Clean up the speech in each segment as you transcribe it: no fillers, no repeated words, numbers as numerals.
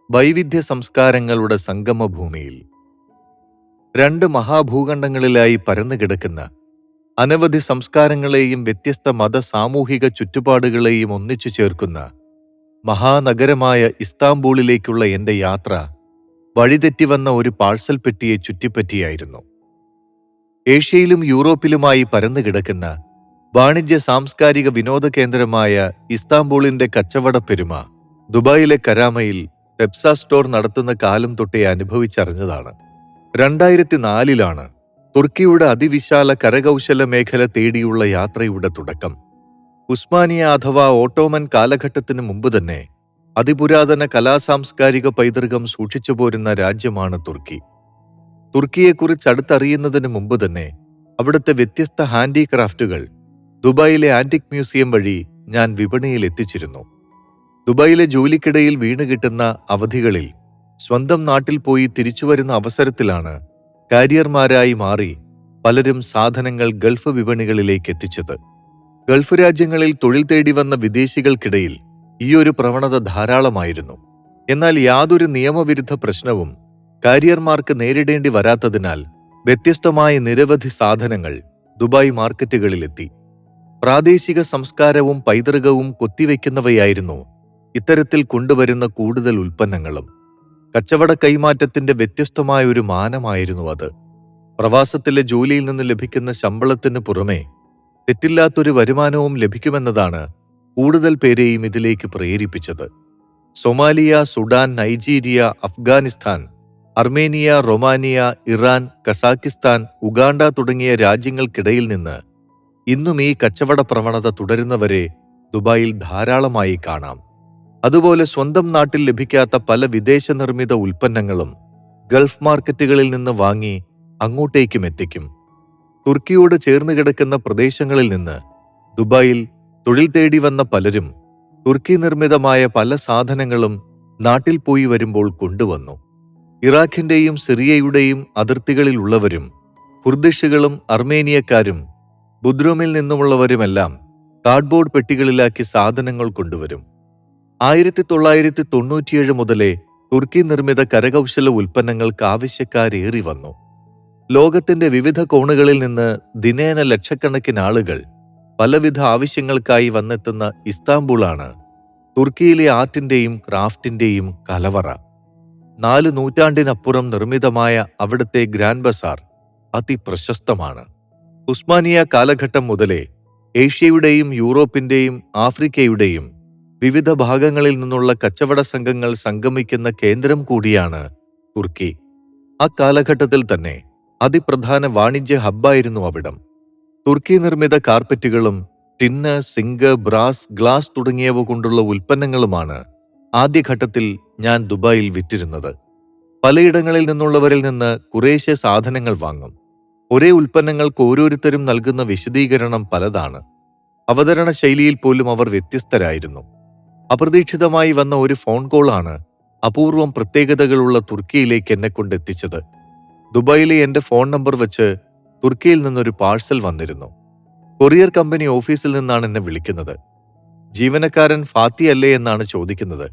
വൈവിധ്യ സംസ്കാരങ്ങളുടെ സംഗമഭൂമിയിൽ രണ്ട് മഹാഭൂഖണ്ഡങ്ങളിലായി പരന്നുകിടക്കുന്ന അനവധി സംസ്കാരങ്ങളെയും വ്യത്യസ്ത മത സാമൂഹിക ചുറ്റുപാടുകളെയും ഒന്നിച്ചു ചേർക്കുന്ന മഹാനഗരമായ ഇസ്താംബൂളിലേക്കുള്ള എന്റെ യാത്ര വഴിതെറ്റിവന്ന ഒരു പാഴ്സൽ പെട്ടിയെ ചുറ്റിപ്പറ്റിയായിരുന്നു. ഏഷ്യയിലും യൂറോപ്പിലുമായി പരന്നുകിടക്കുന്ന വാണിജ്യ സാംസ്കാരിക വിനോദ കേന്ദ്രമായ ഇസ്താംബൂളിന്റെ കച്ചവടപ്പെരുമ ദുബായിലെ കരാമയിൽ പെപ്സ സ്റ്റോർ നടത്തുന്ന കാലം തൊട്ടേ അനുഭവിച്ചറിഞ്ഞതാണ്. 2004 തുർക്കിയുടെ അതിവിശാല കരകൗശല മേഖല തേടിയുള്ള യാത്രയുടെ തുടക്കം. ഉസ്മാനിയ അഥവാ ഓട്ടോമൻ കാലഘട്ടത്തിനു മുമ്പ് തന്നെ അതിപുരാതന കലാസാംസ്കാരിക പൈതൃകം സൂക്ഷിച്ചുപോരുന്ന രാജ്യമാണ് തുർക്കി. തുർക്കിയെക്കുറിച്ച് അടുത്തറിയുന്നതിന് മുമ്പ് തന്നെ അവിടുത്തെ വ്യത്യസ്ത ഹാൻഡിക്രാഫ്റ്റുകൾ ദുബായിലെ ആന്റിക് മ്യൂസിയം വഴി ഞാൻ വിപണിയിൽ എത്തിച്ചിരുന്നു. ദുബായിലെ ജോലിക്കിടയിൽ വീണുകിട്ടുന്ന അവധികളിൽ സ്വന്തം നാട്ടിൽ പോയി തിരിച്ചുവരുന്ന അവസരത്തിലാണ് കാരിയർമാരായി മാറി പലരും സാധനങ്ങൾ ഗൾഫ് വിപണികളിലേക്ക് എത്തിച്ചത്. ഗൾഫ് രാജ്യങ്ങളിൽ തൊഴിൽ തേടി വന്ന വിദേശികൾക്കിടയിൽ ഈയൊരു പ്രവണത ധാരാളമായിരുന്നു. എന്നാൽ യാതൊരു നിയമവിരുദ്ധ പ്രശ്നവും കാരിയർമാർക്ക് നേരിടേണ്ടി വരാത്തതിനാൽ വ്യത്യസ്തമായ നിരവധി സാധനങ്ങൾ ദുബായ് മാർക്കറ്റുകളിലെത്തി. പ്രാദേശിക സംസ്കാരവും പൈതൃകവും കൊത്തിവെക്കുന്നവയായിരുന്നു ഇത്തരത്തിൽ കൊണ്ടുവരുന്ന കൂടുതൽ ഉൽപ്പന്നങ്ങളും. കച്ചവട കൈമാറ്റത്തിന്റെ വ്യത്യസ്തമായ ഒരു മാനമായിരുന്നു അത്. പ്രവാസത്തിലെ ജോലിയിൽ നിന്ന് ലഭിക്കുന്ന ശമ്പളത്തിന് പുറമെ തെറ്റില്ലാത്തൊരു വരുമാനവും ലഭിക്കുമെന്നതാണ് കൂടുതൽ പേരെയും ഇതിലേക്ക് പ്രേരിപ്പിച്ചത്. Somalia, Sudan, Nigeria, Afghanistan, Armenia, Romania, Iran, Kazakhstan, Uganda തുടങ്ങിയ രാജ്യങ്ങൾക്കിടയിൽ നിന്ന് ഇന്നും ഈ കച്ചവട പ്രവണത തുടരുന്നവരെ ദുബായിൽ ധാരാളമായി കാണാം. അതുപോലെ സ്വന്തം നാട്ടിൽ ലഭിക്കാത്ത പല വിദേശ നിർമ്മിത ഉൽപ്പന്നങ്ങളും ഗൾഫ് മാർക്കറ്റുകളിൽ നിന്ന് വാങ്ങി അങ്ങോട്ടേക്കും എത്തിക്കും. തുർക്കിയോട് ചേർന്ന് കിടക്കുന്ന പ്രദേശങ്ങളിൽ നിന്ന് ദുബായിൽ തൊഴിൽ തേടി വന്ന പലരും തുർക്കി നിർമ്മിതമായ പല സാധനങ്ങളും നാട്ടിൽ പോയി വരുമ്പോൾ കൊണ്ടുവന്നു. ഇറാഖിന്റെയും സിറിയയുടെയും അതിർത്തികളിലുള്ളവരും കുർദിഷുകളും അർമേനിയക്കാരും ബുദ്രൂമിൽ നിന്നുമുള്ളവരുമെല്ലാം കാർഡ്ബോർഡ് പെട്ടികളിലാക്കി സാധനങ്ങൾ കൊണ്ടുവരും. 1997 മുതലേ തുർക്കി നിർമ്മിത കരകൗശല ഉൽപ്പന്നങ്ങൾക്ക് ആവശ്യക്കാരേറി വന്നു. ലോകത്തിന്റെ വിവിധ കോണുകളിൽ നിന്ന് ദിനേന ലക്ഷക്കണക്കിന് ആളുകൾ പലവിധ ആവശ്യങ്ങൾക്കായി വന്നെത്തുന്ന ഇസ്താംബൂളാണ് തുർക്കിയിലെ ആർട്ടിന്റെയും ക്രാഫ്റ്റിന്റെയും കലവറ. 4 നൂറ്റാണ്ടിനപ്പുറം നിർമ്മിതമായ അവിടുത്തെ ഗ്രാൻഡ് ബസാർ അതിപ്രശസ്തമാണ്. ഉസ്മാനിയ കാലഘട്ടം മുതലേ ഏഷ്യയുടെയും യൂറോപ്പിന്റെയും ആഫ്രിക്കയുടെയും വിവിധ ഭാഗങ്ങളിൽ നിന്നുള്ള കച്ചവട സംഘങ്ങൾ സംഗമിക്കുന്ന കേന്ദ്രം കൂടിയാണ് തുർക്കി. ആ കാലഘട്ടത്തിൽ തന്നെ അതിപ്രധാന വാണിജ്യ ഹബ്ബായിരുന്നു അവിടം. തുർക്കി നിർമ്മിത കാർപ്പറ്റുകളും ടിന്ന്, സിങ്ക്, ബ്രാസ്, ഗ്ലാസ് തുടങ്ങിയവ കൊണ്ടുള്ള ഉൽപ്പന്നങ്ങളുമാണ് ആദ്യഘട്ടത്തിൽ ഞാൻ ദുബായിൽ വിറ്റിരുന്നത്. പലയിടങ്ങളിൽ നിന്നുള്ളവരിൽ നിന്ന് കുറേശ്ശെ സാധനങ്ങൾ വാങ്ങും. ഒരേ ഉൽപ്പന്നങ്ങൾക്ക് ഓരോരുത്തരും നൽകുന്ന വിശദീകരണം പലതാണ്. അവതരണ ശൈലിയിൽ പോലും അവർ വ്യത്യസ്തരായിരുന്നു. അപ്രതീക്ഷിതമായി വന്ന ഒരു ഫോൺ കോളാണ് അപൂർവം പ്രത്യേകതകളുള്ള തുർക്കിയിലേക്ക് എന്നെ കൊണ്ടെത്തിച്ചത്. ദുബായിലെ എന്റെ ഫോൺ നമ്പർ വെച്ച് തുർക്കിയിൽ നിന്നൊരു പാഴ്സൽ വന്നിരുന്നു. കൊറിയർ കമ്പനി ഓഫീസിൽ നിന്നാണ് എന്നെ വിളിക്കുന്നത്. ജീവനക്കാരൻ ഫാത്തി അല്ലേ എന്നാണ് ചോദിക്കുന്നത്.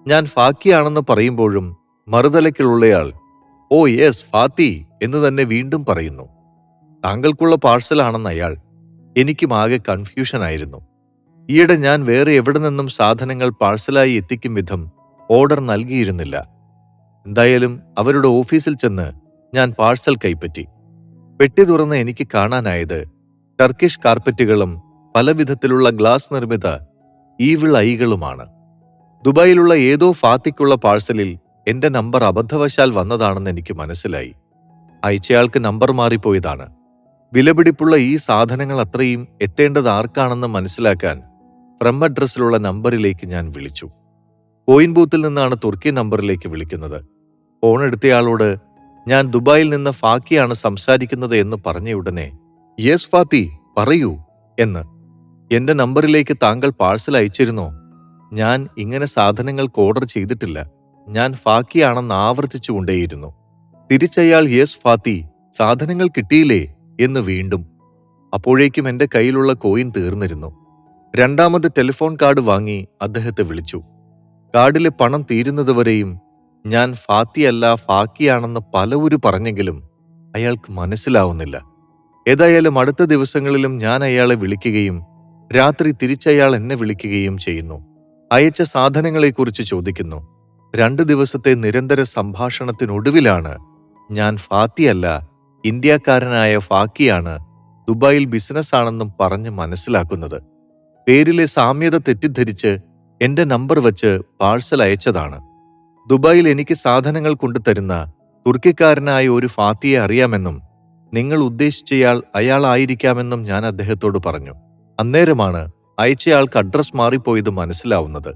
ഞാൻ ഫാക്കിയാണെന്ന് പറയുമ്പോഴും മറുതലയ്ക്കുള്ളയാൾ ഓ യെസ് ഫാത്തി എന്ന് തന്നെ വീണ്ടും പറയുന്നു. താങ്കൾക്കുള്ള പാഴ്സലാണെന്ന് അയാൾ. എനിക്കും ആകെ കൺഫ്യൂഷനായിരുന്നു. ഈയിടെ ഞാൻ വേറെ എവിടെ നിന്നും സാധനങ്ങൾ പാഴ്സലായി എത്തിക്കും വിധം ഓർഡർ നൽകിയിരുന്നില്ല. എന്തായാലും അവരുടെ ഓഫീസിൽ ചെന്ന് ഞാൻ പാഴ്സൽ കൈപ്പറ്റി. പെട്ടി തുറന്ന് എനിക്ക് കാണാനായത് ടർക്കിഷ് കാർപ്പറ്റുകളും പലവിധത്തിലുള്ള ഗ്ലാസ് നിർമ്മിത ഈവിൾ ഐകളുമാണ്. ദുബായിലുള്ള ഏതോ ഫാത്തിക്കുള്ള പാഴ്സലിൽ എന്റെ നമ്പർ അബദ്ധവശാൽ വന്നതാണെന്ന് എനിക്ക് മനസ്സിലായി. അയച്ചയാൾക്ക് നമ്പർ മാറിപ്പോയതാണ്. വിലപിടിപ്പുള്ള ഈ സാധനങ്ങൾ അത്രയും എത്തേണ്ടത് ആർക്കാണെന്ന് മനസ്സിലാക്കാൻ ഫ്രം അഡ്രസ്സിലുള്ള നമ്പറിലേക്ക് ഞാൻ വിളിച്ചു. കോയിൻ ബൂത്തിൽ നിന്നാണ് തുർക്കി നമ്പറിലേക്ക് വിളിക്കുന്നത്. ഫോൺ എടുത്തയാളോട് ഞാൻ ദുബായിൽ നിന്ന് ഫാക്കിയാണ് സംസാരിക്കുന്നത് എന്ന് പറഞ്ഞയുടനെ യെസ് ഫാത്തി പറയൂ എന്ന്. എന്റെ നമ്പറിലേക്ക് താങ്കൾ പാഴ്സൽ അയച്ചിരുന്നോ? ഞാൻ ഇങ്ങനെ സാധനങ്ങൾക്ക് ഓർഡർ ചെയ്തിട്ടില്ല. ഞാൻ ഫാക്കിയാണെന്ന് ആവർത്തിച്ചുകൊണ്ടേയിരുന്നു. തിരിച്ചയാൾ യെസ് ഫാത്തി സാധനങ്ങൾ കിട്ടിയില്ലേ എന്ന് വീണ്ടും. അപ്പോഴേക്കും എന്റെ കയ്യിലുള്ള കോയിൻ തീർന്നിരുന്നു. രണ്ടാമത് ടെലിഫോൺ കാർഡ് വാങ്ങി അദ്ദേഹത്തെ വിളിച്ചു. കാർഡിലെ പണം തീരുന്നതുവരെയും ഞാൻ ഫാത്തിയല്ല ഫാക്കിയാണെന്ന് പലവരും പറഞ്ഞെങ്കിലും അയാൾക്ക് മനസ്സിലാവുന്നില്ല. ഏതായാലും അടുത്ത ദിവസങ്ങളിലും ഞാൻ അയാളെ വിളിക്കുകയും രാത്രി തിരിച്ചയാൾ എന്നെ വിളിക്കുകയും ചെയ്യുന്നു. അയച്ച സാധനങ്ങളെക്കുറിച്ച് ചോദിക്കുന്നു. 2 ദിവസത്തെ നിരന്തര സംഭാഷണത്തിനൊടുവിലാണ് ഞാൻ ഫാത്തിയല്ല, ഇന്ത്യക്കാരനായ ഫാക്കിയാണ്, ദുബായിൽ ബിസിനസ്സാണെന്നും പറഞ്ഞ് മനസ്സിലാക്കുന്നത്. പേരിലെ സാമ്യത തെറ്റിദ്ധരിച്ച് എന്റെ നമ്പർ വച്ച് പാഴ്സൽ അയച്ചതാണ്. ദുബായിൽ എനിക്ക് സാധനങ്ങൾ കൊണ്ടുതരുന്ന തുർക്കിക്കാരനായ ഒരു ഫാത്തിയെ അറിയാമെന്നും നിങ്ങൾ ഉദ്ദേശിച്ചയാൾ അയാളായിരിക്കാമെന്നും ഞാൻ അദ്ദേഹത്തോട് പറഞ്ഞു. അന്നേരമാണ് അയച്ചയാൾക്ക് അഡ്രസ് മാറിപ്പോയത് മനസ്സിലാവുന്നത്.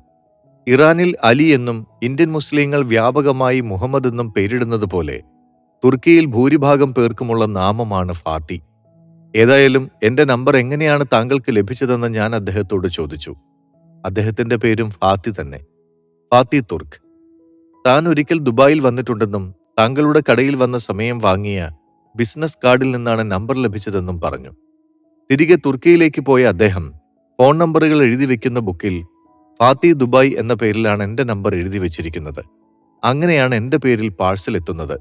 ഇറാനിൽ അലി എന്നും ഇന്ത്യൻ മുസ്ലിങ്ങൾ വ്യാപകമായി മുഹമ്മദ് എന്നും പേരിടുന്നത് പോലെ തുർക്കിയിൽ ഭൂരിഭാഗം പേർക്കുമുള്ള നാമമാണ് ഫാത്തി. ഏതായാലും എന്റെ നമ്പർ എങ്ങനെയാണ് താങ്കൾക്ക് ലഭിച്ചതെന്ന് ഞാൻ അദ്ദേഹത്തോട് ചോദിച്ചു. അദ്ദേഹത്തിന്റെ പേരും ഫാത്തി തന്നെ, ഫാത്തി തുർക്ക്. താൻ ഒരിക്കൽ ദുബായിൽ വന്നിട്ടുണ്ടെന്നും താങ്കളുടെ കടയിൽ വന്ന സമയം വാങ്ങിയ ബിസിനസ് കാർഡിൽ നിന്നാണ് നമ്പർ ലഭിച്ചതെന്നും പറഞ്ഞു. തിരികെ തുർക്കിയിലേക്ക് പോയ അദ്ദേഹം ഫോൺ നമ്പറുകൾ എഴുതി വെക്കുന്ന ബുക്കിൽ ഫാത്തി ദുബായ് എന്ന പേരിലാണ് എന്റെ നമ്പർ എഴുതി വെച്ചിരിക്കുന്നത്. അങ്ങനെയാണ് എന്റെ പേരിൽ പാഴ്സൽ എത്തുന്നത്.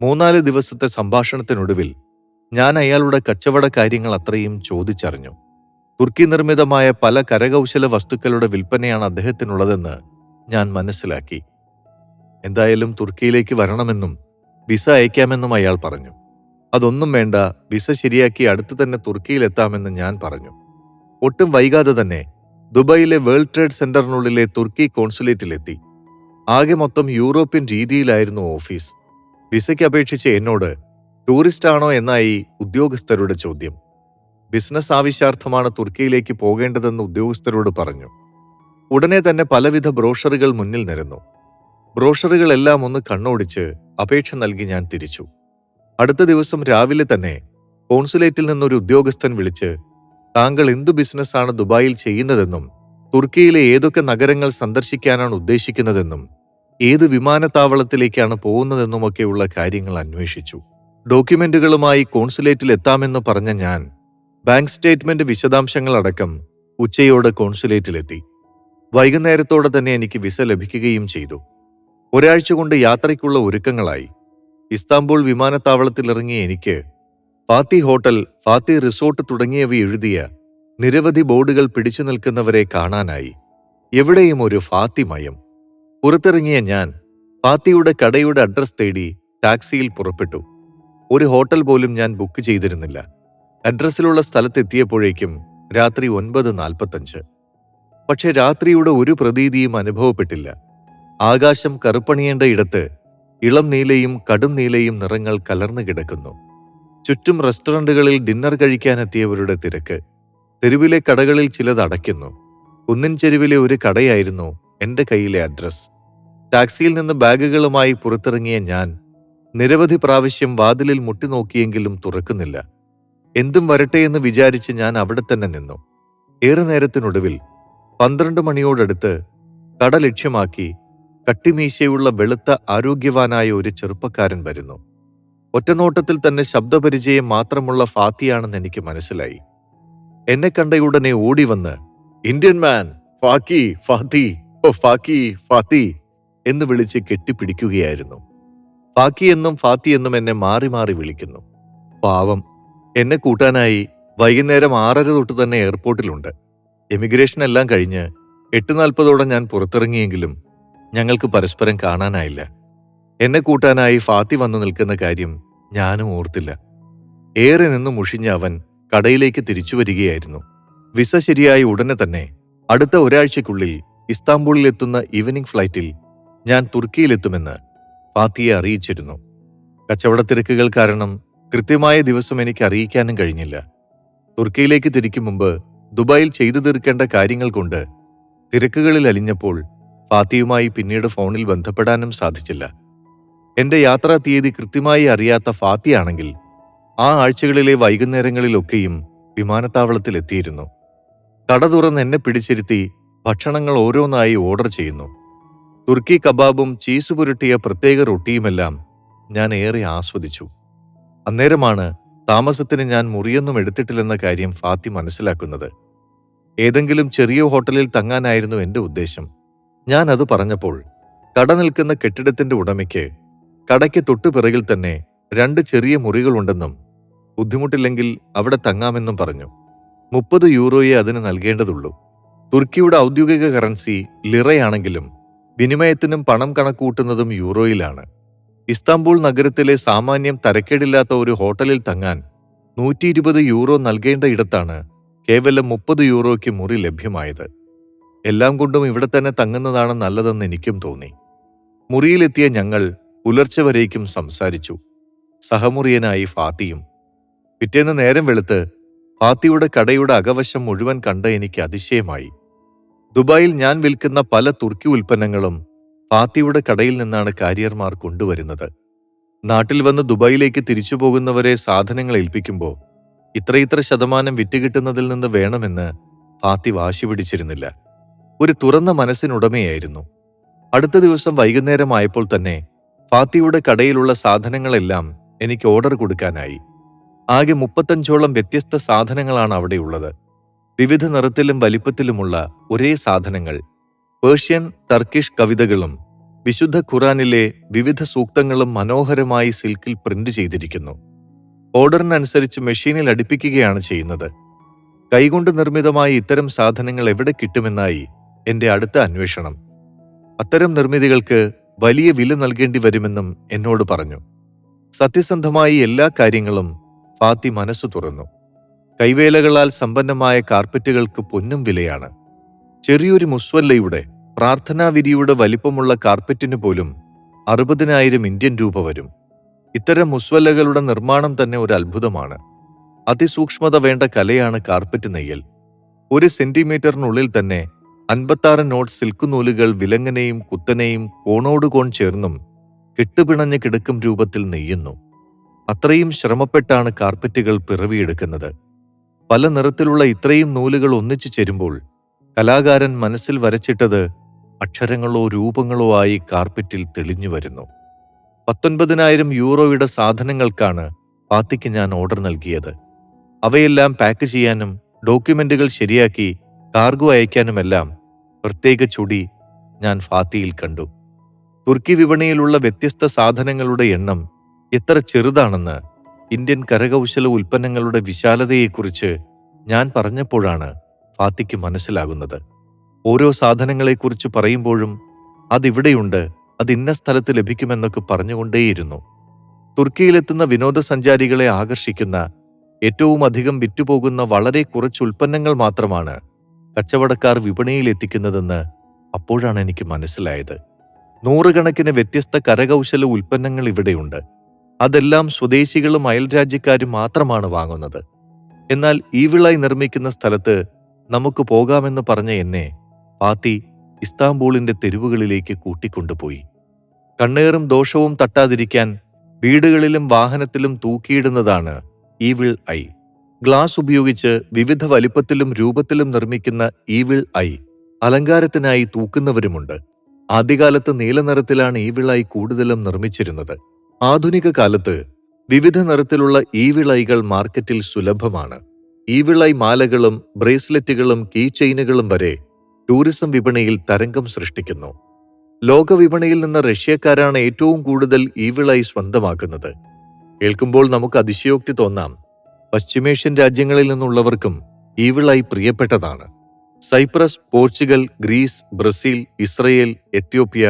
3-4 ദിവസത്തെ സംഭാഷണത്തിനൊടുവിൽ ഞാൻ അയാളുടെ കച്ചവട കാര്യങ്ങൾ അത്രയും ചോദിച്ചറിഞ്ഞു. തുർക്കി നിർമ്മിതമായ പല കരകൗശല വസ്തുക്കളുടെ വിൽപ്പനയാണ് അദ്ദേഹത്തിനുള്ളതെന്ന് ഞാൻ മനസ്സിലാക്കി. എന്തായാലും തുർക്കിയിലേക്ക് വരണമെന്നും വിസ അയക്കാമെന്നും അയാൾ പറഞ്ഞു. അതൊന്നും വേണ്ട, വിസ ശരിയാക്കി അടുത്തു തന്നെ തുർക്കിയിലെത്താമെന്ന് ഞാൻ പറഞ്ഞു. ഒട്ടും വൈകാതെ തന്നെ ദുബായിലെ വേൾഡ് ട്രേഡ് സെന്ററിനുള്ളിലെ തുർക്കി കോൺസുലേറ്റിലെത്തി. ആകെ മൊത്തം യൂറോപ്യൻ രീതിയിലായിരുന്നു ഓഫീസ്. വിസയ്ക്ക് അപേക്ഷിച്ച് എന്നോട് ടൂറിസ്റ്റാണോ എന്നായി ഉദ്യോഗസ്ഥരുടെ ചോദ്യം. ബിസിനസ് ആവശ്യാർത്ഥമാണ് തുർക്കിയിലേക്ക് പോകേണ്ടതെന്ന് ഉദ്യോഗസ്ഥരോട് പറഞ്ഞു. ഉടനെ തന്നെ പലവിധ ബ്രോഷറുകൾ മുന്നിൽ നിരന്നു. ബ്രോഷറുകളെല്ലാം ഒന്ന് കണ്ണോടിച്ച് അപേക്ഷ നൽകി ഞാൻ തിരിച്ചു. അടുത്ത ദിവസം രാവിലെ തന്നെ കോൺസുലേറ്റിൽ നിന്നൊരു ഉദ്യോഗസ്ഥൻ വിളിച്ച് താങ്കൾ എന്തു ബിസിനസ്സാണ് ദുബായിൽ ചെയ്യുന്നതെന്നും തുർക്കിയിലെ ഏതൊക്കെ നഗരങ്ങൾ സന്ദർശിക്കാനാണ് ഉദ്ദേശിക്കുന്നതെന്നും ഏത് വിമാനത്താവളത്തിലേക്കാണ് പോകുന്നതെന്നുമൊക്കെയുള്ള കാര്യങ്ങൾ അന്വേഷിച്ചു. ഡോക്യുമെന്റുകളുമായി കോൺസുലേറ്റിൽ എത്താമെന്ന് പറഞ്ഞ ഞാൻ ബാങ്ക് സ്റ്റേറ്റ്മെന്റ് വിശദാംശങ്ങളടക്കം ഉച്ചയോടെ കോൺസുലേറ്റിലെത്തി. വൈകുന്നേരത്തോടെ തന്നെ എനിക്ക് വിസ ലഭിക്കുകയും ചെയ്തു. ഒരാഴ്ച കൊണ്ട് യാത്രയ്ക്കുള്ള ഒരുക്കങ്ങളായി. ഇസ്താംബൂൾ വിമാനത്താവളത്തിലിറങ്ങിയ എനിക്ക് ഫാത്തി ഹോട്ടൽ, ഫാത്തി റിസോർട്ട് തുടങ്ങിയവ എഴുതിയ നിരവധി ബോർഡുകൾ പിടിച്ചു നിൽക്കുന്നവരെ കാണാനായി. എവിടെയും ഒരു ഫാത്തി മയം. പുറത്തിറങ്ങിയ ഞാൻ ഫാത്തിയുടെ കടയുടെ അഡ്രസ് തേടി ടാക്സിയിൽ പുറപ്പെട്ടു. ഒരു ഹോട്ടൽ പോലും ഞാൻ ബുക്ക് ചെയ്തിരുന്നില്ല. അഡ്രസ്സിലുള്ള സ്ഥലത്തെത്തിയപ്പോഴേക്കും രാത്രി 9:45. പക്ഷെ രാത്രിയുടെ ഒരു പ്രതീതിയും അനുഭവപ്പെട്ടില്ല. ആകാശം കറുപ്പണിയേണ്ട ഇടത്ത് ഇളം നീലയും കടും നീലയും നിറങ്ങൾ കലർന്നു കിടക്കുന്നു. ചുറ്റും റെസ്റ്റോറന്റുകളിൽ ഡിന്നർ കഴിക്കാനെത്തിയവരുടെ തിരക്ക്. തെരുവിലെ കടകളിൽ ചിലത് അടയ്ക്കുന്നു. കുന്നിൻ ചെരുവിലെ ഒരു കടയായിരുന്നു എന്റെ കയ്യിലെ അഡ്രസ്. ടാക്സിയിൽ നിന്ന് ബാഗുകളുമായി പുറത്തിറങ്ങിയ ഞാൻ നിരവധി പ്രാവശ്യം വാതിലിൽ മുട്ടിനോക്കിയെങ്കിലും തുറക്കുന്നില്ല. എന്തും വരട്ടെയെന്ന് വിചാരിച്ച് ഞാൻ അവിടെ തന്നെ നിന്നു. ഏറെ നേരത്തിനൊടുവിൽ 12 മണിയോടടുത്ത് കട ലക്ഷ്യമാക്കി കട്ടിമീശയുള്ള വെളുത്ത ആരോഗ്യവാനായ ഒരു ചെറുപ്പക്കാരൻ വരുന്നു. ഒറ്റനോട്ടത്തിൽ തന്നെ ശബ്ദപരിചയം മാത്രമുള്ള ഫാത്തിയാണെന്ന് എനിക്ക് മനസ്സിലായി. എന്നെ കണ്ടയുടനെ ഓടി വന്ന് ഇന്ത്യൻ മാൻ, ഫാക്കി, ഫാത്തി, ഓ ഫാക്കി, ഫാത്തി എന്ന് വിളിച്ച് കെട്ടിപ്പിടിക്കുകയായിരുന്നു. ഫാക്കി എന്നും ഫാത്തി എന്നും എന്നെ മാറി മാറി വിളിക്കുന്നു. പാവം, എന്നെ കൂട്ടാനായി വൈകുന്നേരം 6:30 തൊട്ട് തന്നെ എയർപോർട്ടിലുണ്ട്. എമിഗ്രേഷൻ എല്ലാം കഴിഞ്ഞ് 8:40 ഞാൻ പുറത്തിറങ്ങിയെങ്കിലും ഞങ്ങൾക്ക് പരസ്പരം കാണാനായില്ല. എന്നെ കൂട്ടാനായി ഫാത്തി വന്നു നിൽക്കുന്ന കാര്യം ഞാനും ഓർത്തില്ല. ഏറെ നിന്ന് മുഷിഞ്ഞ അവൻ കടയിലേക്ക് തിരിച്ചു വരികയായിരുന്നു. വിസ ശരിയായി ഉടനെ തന്നെ അടുത്ത ഒരാഴ്ചയ്ക്കുള്ളിൽ ഇസ്താംബൂളിലെത്തുന്ന ഈവനിംഗ് ഫ്ലൈറ്റിൽ ഞാൻ തുർക്കിയിലെത്തുമെന്ന് ഫാത്തിയെ അറിയിച്ചിരുന്നു. കച്ചവട തിരക്കുകൾ കാരണം കൃത്യമായ ദിവസം എനിക്ക് അറിയിക്കാനും കഴിഞ്ഞില്ല. തുർക്കിയിലേക്ക് തിരിക്കും മുമ്പ് ദുബായിൽ ചെയ്തു തീർക്കേണ്ട കാര്യങ്ങൾ കൊണ്ട് തിരക്കുകളിൽ അലിഞ്ഞപ്പോൾ ഫാത്തിയുമായി പിന്നീട് ഫോണിൽ ബന്ധപ്പെടാനും സാധിച്ചില്ല. എന്റെ യാത്രാ തീയതി കൃത്യമായി അറിയാത്ത ഫാത്തിയാണെങ്കിൽ ആ ആഴ്ചകളിലെ വൈകുന്നേരങ്ങളിലൊക്കെയും വിമാനത്താവളത്തിലെത്തിയിരുന്നു. കട തുറന്ന് എന്നെ പിടിച്ചിരുത്തി ഭക്ഷണങ്ങൾ ഓരോന്നായി ഓർഡർ ചെയ്യുന്നു. തുർക്കി കബാബും ചീസ് പുരട്ടിയ പ്രത്യേക റൊട്ടിയുമെല്ലാം ഞാൻ ഏറെ ആസ്വദിച്ചു. അന്നേരമാണ് താമസത്തിന് ഞാൻ മുറിയൊന്നും എടുത്തിട്ടില്ലെന്ന കാര്യം ഫാത്തി മനസ്സിലാക്കുന്നത്. ഏതെങ്കിലും ചെറിയ ഹോട്ടലിൽ തങ്ങാനായിരുന്നു എന്റെ ഉദ്ദേശം. ഞാൻ അത് പറഞ്ഞപ്പോൾ കട നിൽക്കുന്ന കെട്ടിടത്തിന്റെ ഉടമയ്ക്ക് കടയ്ക്ക് തൊട്ടുപിറകിൽ തന്നെ 2 ചെറിയ മുറികളുണ്ടെന്നും ബുദ്ധിമുട്ടില്ലെങ്കിൽ അവിടെ തങ്ങാമെന്നും പറഞ്ഞു. 30 യൂറോയെ അതിന് നൽകേണ്ടതുള്ളൂ. തുർക്കിയുടെ ഔദ്യോഗിക കറൻസി ലിറയാണെങ്കിലും വിനിമയത്തിനും പണം കണക്കുകൂട്ടുന്നതും യൂറോയിലാണ്. ഇസ്താംബൂൾ നഗരത്തിലെ സാമാന്യം തരക്കേടില്ലാത്ത ഒരു ഹോട്ടലിൽ തങ്ങാൻ 120 യൂറോ നൽകേണ്ട ഇടത്താണ് കേവലം 30 യൂറോയ്ക്ക് മുറി ലഭ്യമായത്. എല്ലാം കൊണ്ടും ഇവിടെ തന്നെ തങ്ങുന്നതാണ് നല്ലതെന്ന് എനിക്കും തോന്നി. മുറിയിലെത്തിയ ഞങ്ങൾ പുലർച്ചെ വരേക്കും സംസാരിച്ചു. സഹമുറിയനായി ഫാത്തിയും. പിറ്റേന്ന് നേരം വെളുത്ത് ഫാത്തിയുടെ കടയുടെ അകവശം മുഴുവൻ കണ്ട് എനിക്ക് അതിശയമായി. ദുബായിൽ ഞാൻ വിൽക്കുന്ന പല തുർക്കി ഉൽപ്പന്നങ്ങളും ഫാത്തിയുടെ കടയിൽ നിന്നാണ് കാരിയർമാർ കൊണ്ടുവരുന്നത്. നാട്ടിൽ വന്ന് ദുബായിലേക്ക് തിരിച്ചു പോകുന്നവരെ സാധനങ്ങൾ ഏൽപ്പിക്കുമ്പോൾ ഇത്രയിത്ര ശതമാനം വിറ്റുകിട്ടുന്നതിൽ നിന്ന് വേണമെന്ന് ഫാത്തി വാശി പിടിച്ചിരുന്നില്ല. ഒരു തുറന്ന മനസ്സിനുടമയായിരുന്നു. അടുത്ത ദിവസം വൈകുന്നേരമായപ്പോൾ തന്നെ ഫാത്തിയുടെ കടയിലുള്ള സാധനങ്ങളെല്ലാം എനിക്ക് ഓർഡർ കൊടുക്കാനായി. ആകെ 35ഓളം വ്യത്യസ്ത സാധനങ്ങളാണ് അവിടെയുള്ളത്. വിവിധ നിറത്തിലും വലിപ്പത്തിലുമുള്ള ഒരേ സാധനങ്ങൾ. പേർഷ്യൻ, ടർക്കിഷ് കവിതകളും വിശുദ്ധ ഖുറാനിലെ വിവിധ സൂക്തങ്ങളും മനോഹരമായി സിൽക്കിൽ പ്രിന്റ് ചെയ്തിരിക്കുന്നു. ഓർഡറിനനുസരിച്ച് മെഷീനിൽ അടുപ്പിക്കുകയാണ് ചെയ്യുന്നത്. കൈകൊണ്ട് നിർമ്മിതമായ ഇത്തരം സാധനങ്ങൾ എവിടെ കിട്ടുമെന്നായി എന്റെ അടുത്ത അന്വേഷണം. അത്തരം നിർമ്മിതികൾക്ക് വലിയ വില നൽകേണ്ടി വരുമെന്നും എന്നോട് പറഞ്ഞു. സത്യസന്ധമായി എല്ലാ കാര്യങ്ങളും ഫാത്തി മനസ്സു തുറന്നു. കൈവേലകളാൽ സമ്പന്നമായ കാർപ്പറ്റുകൾക്ക് പൊന്നും വിലയാണ്. ചെറിയൊരു മുസ്വല്ലയുടെ, പ്രാർത്ഥനാവിരിയുടെ വലിപ്പമുള്ള കാർപ്പറ്റിനു പോലും 60,000 ഇന്ത്യൻ രൂപ വരും. ഇത്തരം മുസ്വല്ലകളുടെ നിർമ്മാണം തന്നെ ഒരു അത്ഭുതമാണ്. അതിസൂക്ഷ്മത വേണ്ട കലയാണ് കാർപ്പറ്റ് നെയ്യൽ. 1 സെന്റിമീറ്ററിനുള്ളിൽ തന്നെ 56 നോട്ട് സിൽക്ക് നൂലുകൾ വിലങ്ങനെയും കുത്തനെയും കോണോടുകോൺ ചേർന്നും കെട്ടുപിണഞ്ഞ് കിടക്കും രൂപത്തിൽ നെയ്യുന്നു. അത്രയും ശ്രമപ്പെട്ടാണ് കാർപ്പറ്റുകൾ പിറവിയെടുക്കുന്നത്. പല നിറത്തിലുള്ള ഇത്രയും നൂലുകൾ ഒന്നിച്ചു ചേരുമ്പോൾ കലാകാരൻ മനസ്സിൽ വരച്ചിട്ടത് അക്ഷരങ്ങളോ രൂപങ്ങളോ ആയി കാർപ്പറ്റിൽ തെളിഞ്ഞു വരുന്നു. 19,000 യൂറോയുടെ സാധനങ്ങൾക്കാണ് ഫാത്തിക്ക് ഞാൻ ഓർഡർ നൽകിയത്. അവയെല്ലാം പാക്ക് ചെയ്യാനും ഡോക്യുമെന്റുകൾ ശരിയാക്കി കാർഗോ അയക്കാനുമെല്ലാം പ്രത്യേക ചുടി ഞാൻ ഫാത്തിയിൽ കണ്ടു. തുർക്കി വിപണിയിലുള്ള വ്യത്യസ്ത സാധനങ്ങളുടെ എണ്ണം എത്ര ചെറുതാണെന്ന് ഇന്ത്യൻ കരകൗശല ഉൽപ്പന്നങ്ങളുടെ വിശാലതയെക്കുറിച്ച് ഞാൻ പറഞ്ഞപ്പോഴാണ് ഫാത്തിക്ക് മനസ്സിലാകുന്നത്. ഓരോ സാധനങ്ങളെക്കുറിച്ച് പറയുമ്പോഴും അതിവിടെയുണ്ട്, അത് ഇന്ന സ്ഥലത്ത് ലഭിക്കുമെന്നൊക്കെ പറഞ്ഞുകൊണ്ടേയിരുന്നു. തുർക്കിയിലെത്തുന്ന വിനോദസഞ്ചാരികളെ ആകർഷിക്കുന്ന, ഏറ്റവും അധികം വിറ്റുപോകുന്ന വളരെ കുറച്ച് ഉൽപ്പന്നങ്ങൾ മാത്രമാണ് കച്ചവടക്കാർ വിപണിയിൽ എത്തിക്കുന്നതെന്ന് അപ്പോഴാണ് എനിക്ക് മനസ്സിലായത്. 100 കണക്കിന് വ്യത്യസ്ത കരകൗശല ഉൽപ്പന്നങ്ങൾ ഇവിടെയുണ്ട്. അതെല്ലാം സ്വദേശികളും അയൽരാജ്യക്കാരും മാത്രമാണ് വാങ്ങുന്നത്. എന്നാൽ ഈവിളായി നിർമ്മിക്കുന്ന സ്ഥലത്ത് നമുക്ക് പോകാമെന്ന് പറഞ്ഞ എന്നെ ഫാത്തി ഇസ്താംബൂളിന്റെ തെരുവുകളിലേക്ക് കൂട്ടിക്കൊണ്ടുപോയി. കണ്ണേറും ദോഷവും തട്ടാതിരിക്കാൻ വീടുകളിലും വാഹനത്തിലും തൂക്കിയിടുന്നതാണ് ഈവിൾ ഐ. ഗ്ലാസ് ഉപയോഗിച്ച് വിവിധ വലിപ്പത്തിലും രൂപത്തിലും നിർമ്മിക്കുന്ന ഈവിൾ ഐ അലങ്കാരത്തിനായി തൂക്കുന്നവരുമുണ്ട്. ആദ്യകാലത്ത് നീലനിറത്തിലാണ് ഈവിൾ ഐ കൂടുതലും നിർമ്മിച്ചിരുന്നത്. ആധുനിക കാലത്ത് വിവിധ നിറത്തിലുള്ള ഈവിൾ ഐകൾ മാർക്കറ്റിൽ സുലഭമാണ്. ഈവിൾ ഐ മാലകളും ബ്രേസ്ലെറ്റുകളും കീ ചെയിനുകളും വരെ ടൂറിസം വിപണിയിൽ തരംഗം സൃഷ്ടിക്കുന്നു. ലോകവിപണിയിൽ നിന്ന് റഷ്യക്കാരാണ് ഏറ്റവും കൂടുതൽ ഈവിൾ ഐ സ്വന്തമാക്കുന്നത്. കേൾക്കുമ്പോൾ നമുക്ക് അതിശയോക്തി തോന്നാം. പശ്ചിമേഷ്യൻ രാജ്യങ്ങളിൽ നിന്നുള്ളവർക്കും ഈവിൾ ഐ പ്രിയപ്പെട്ടതാണ്. Cyprus, Portugal, Greece, Brazil, Israel, Ethiopia,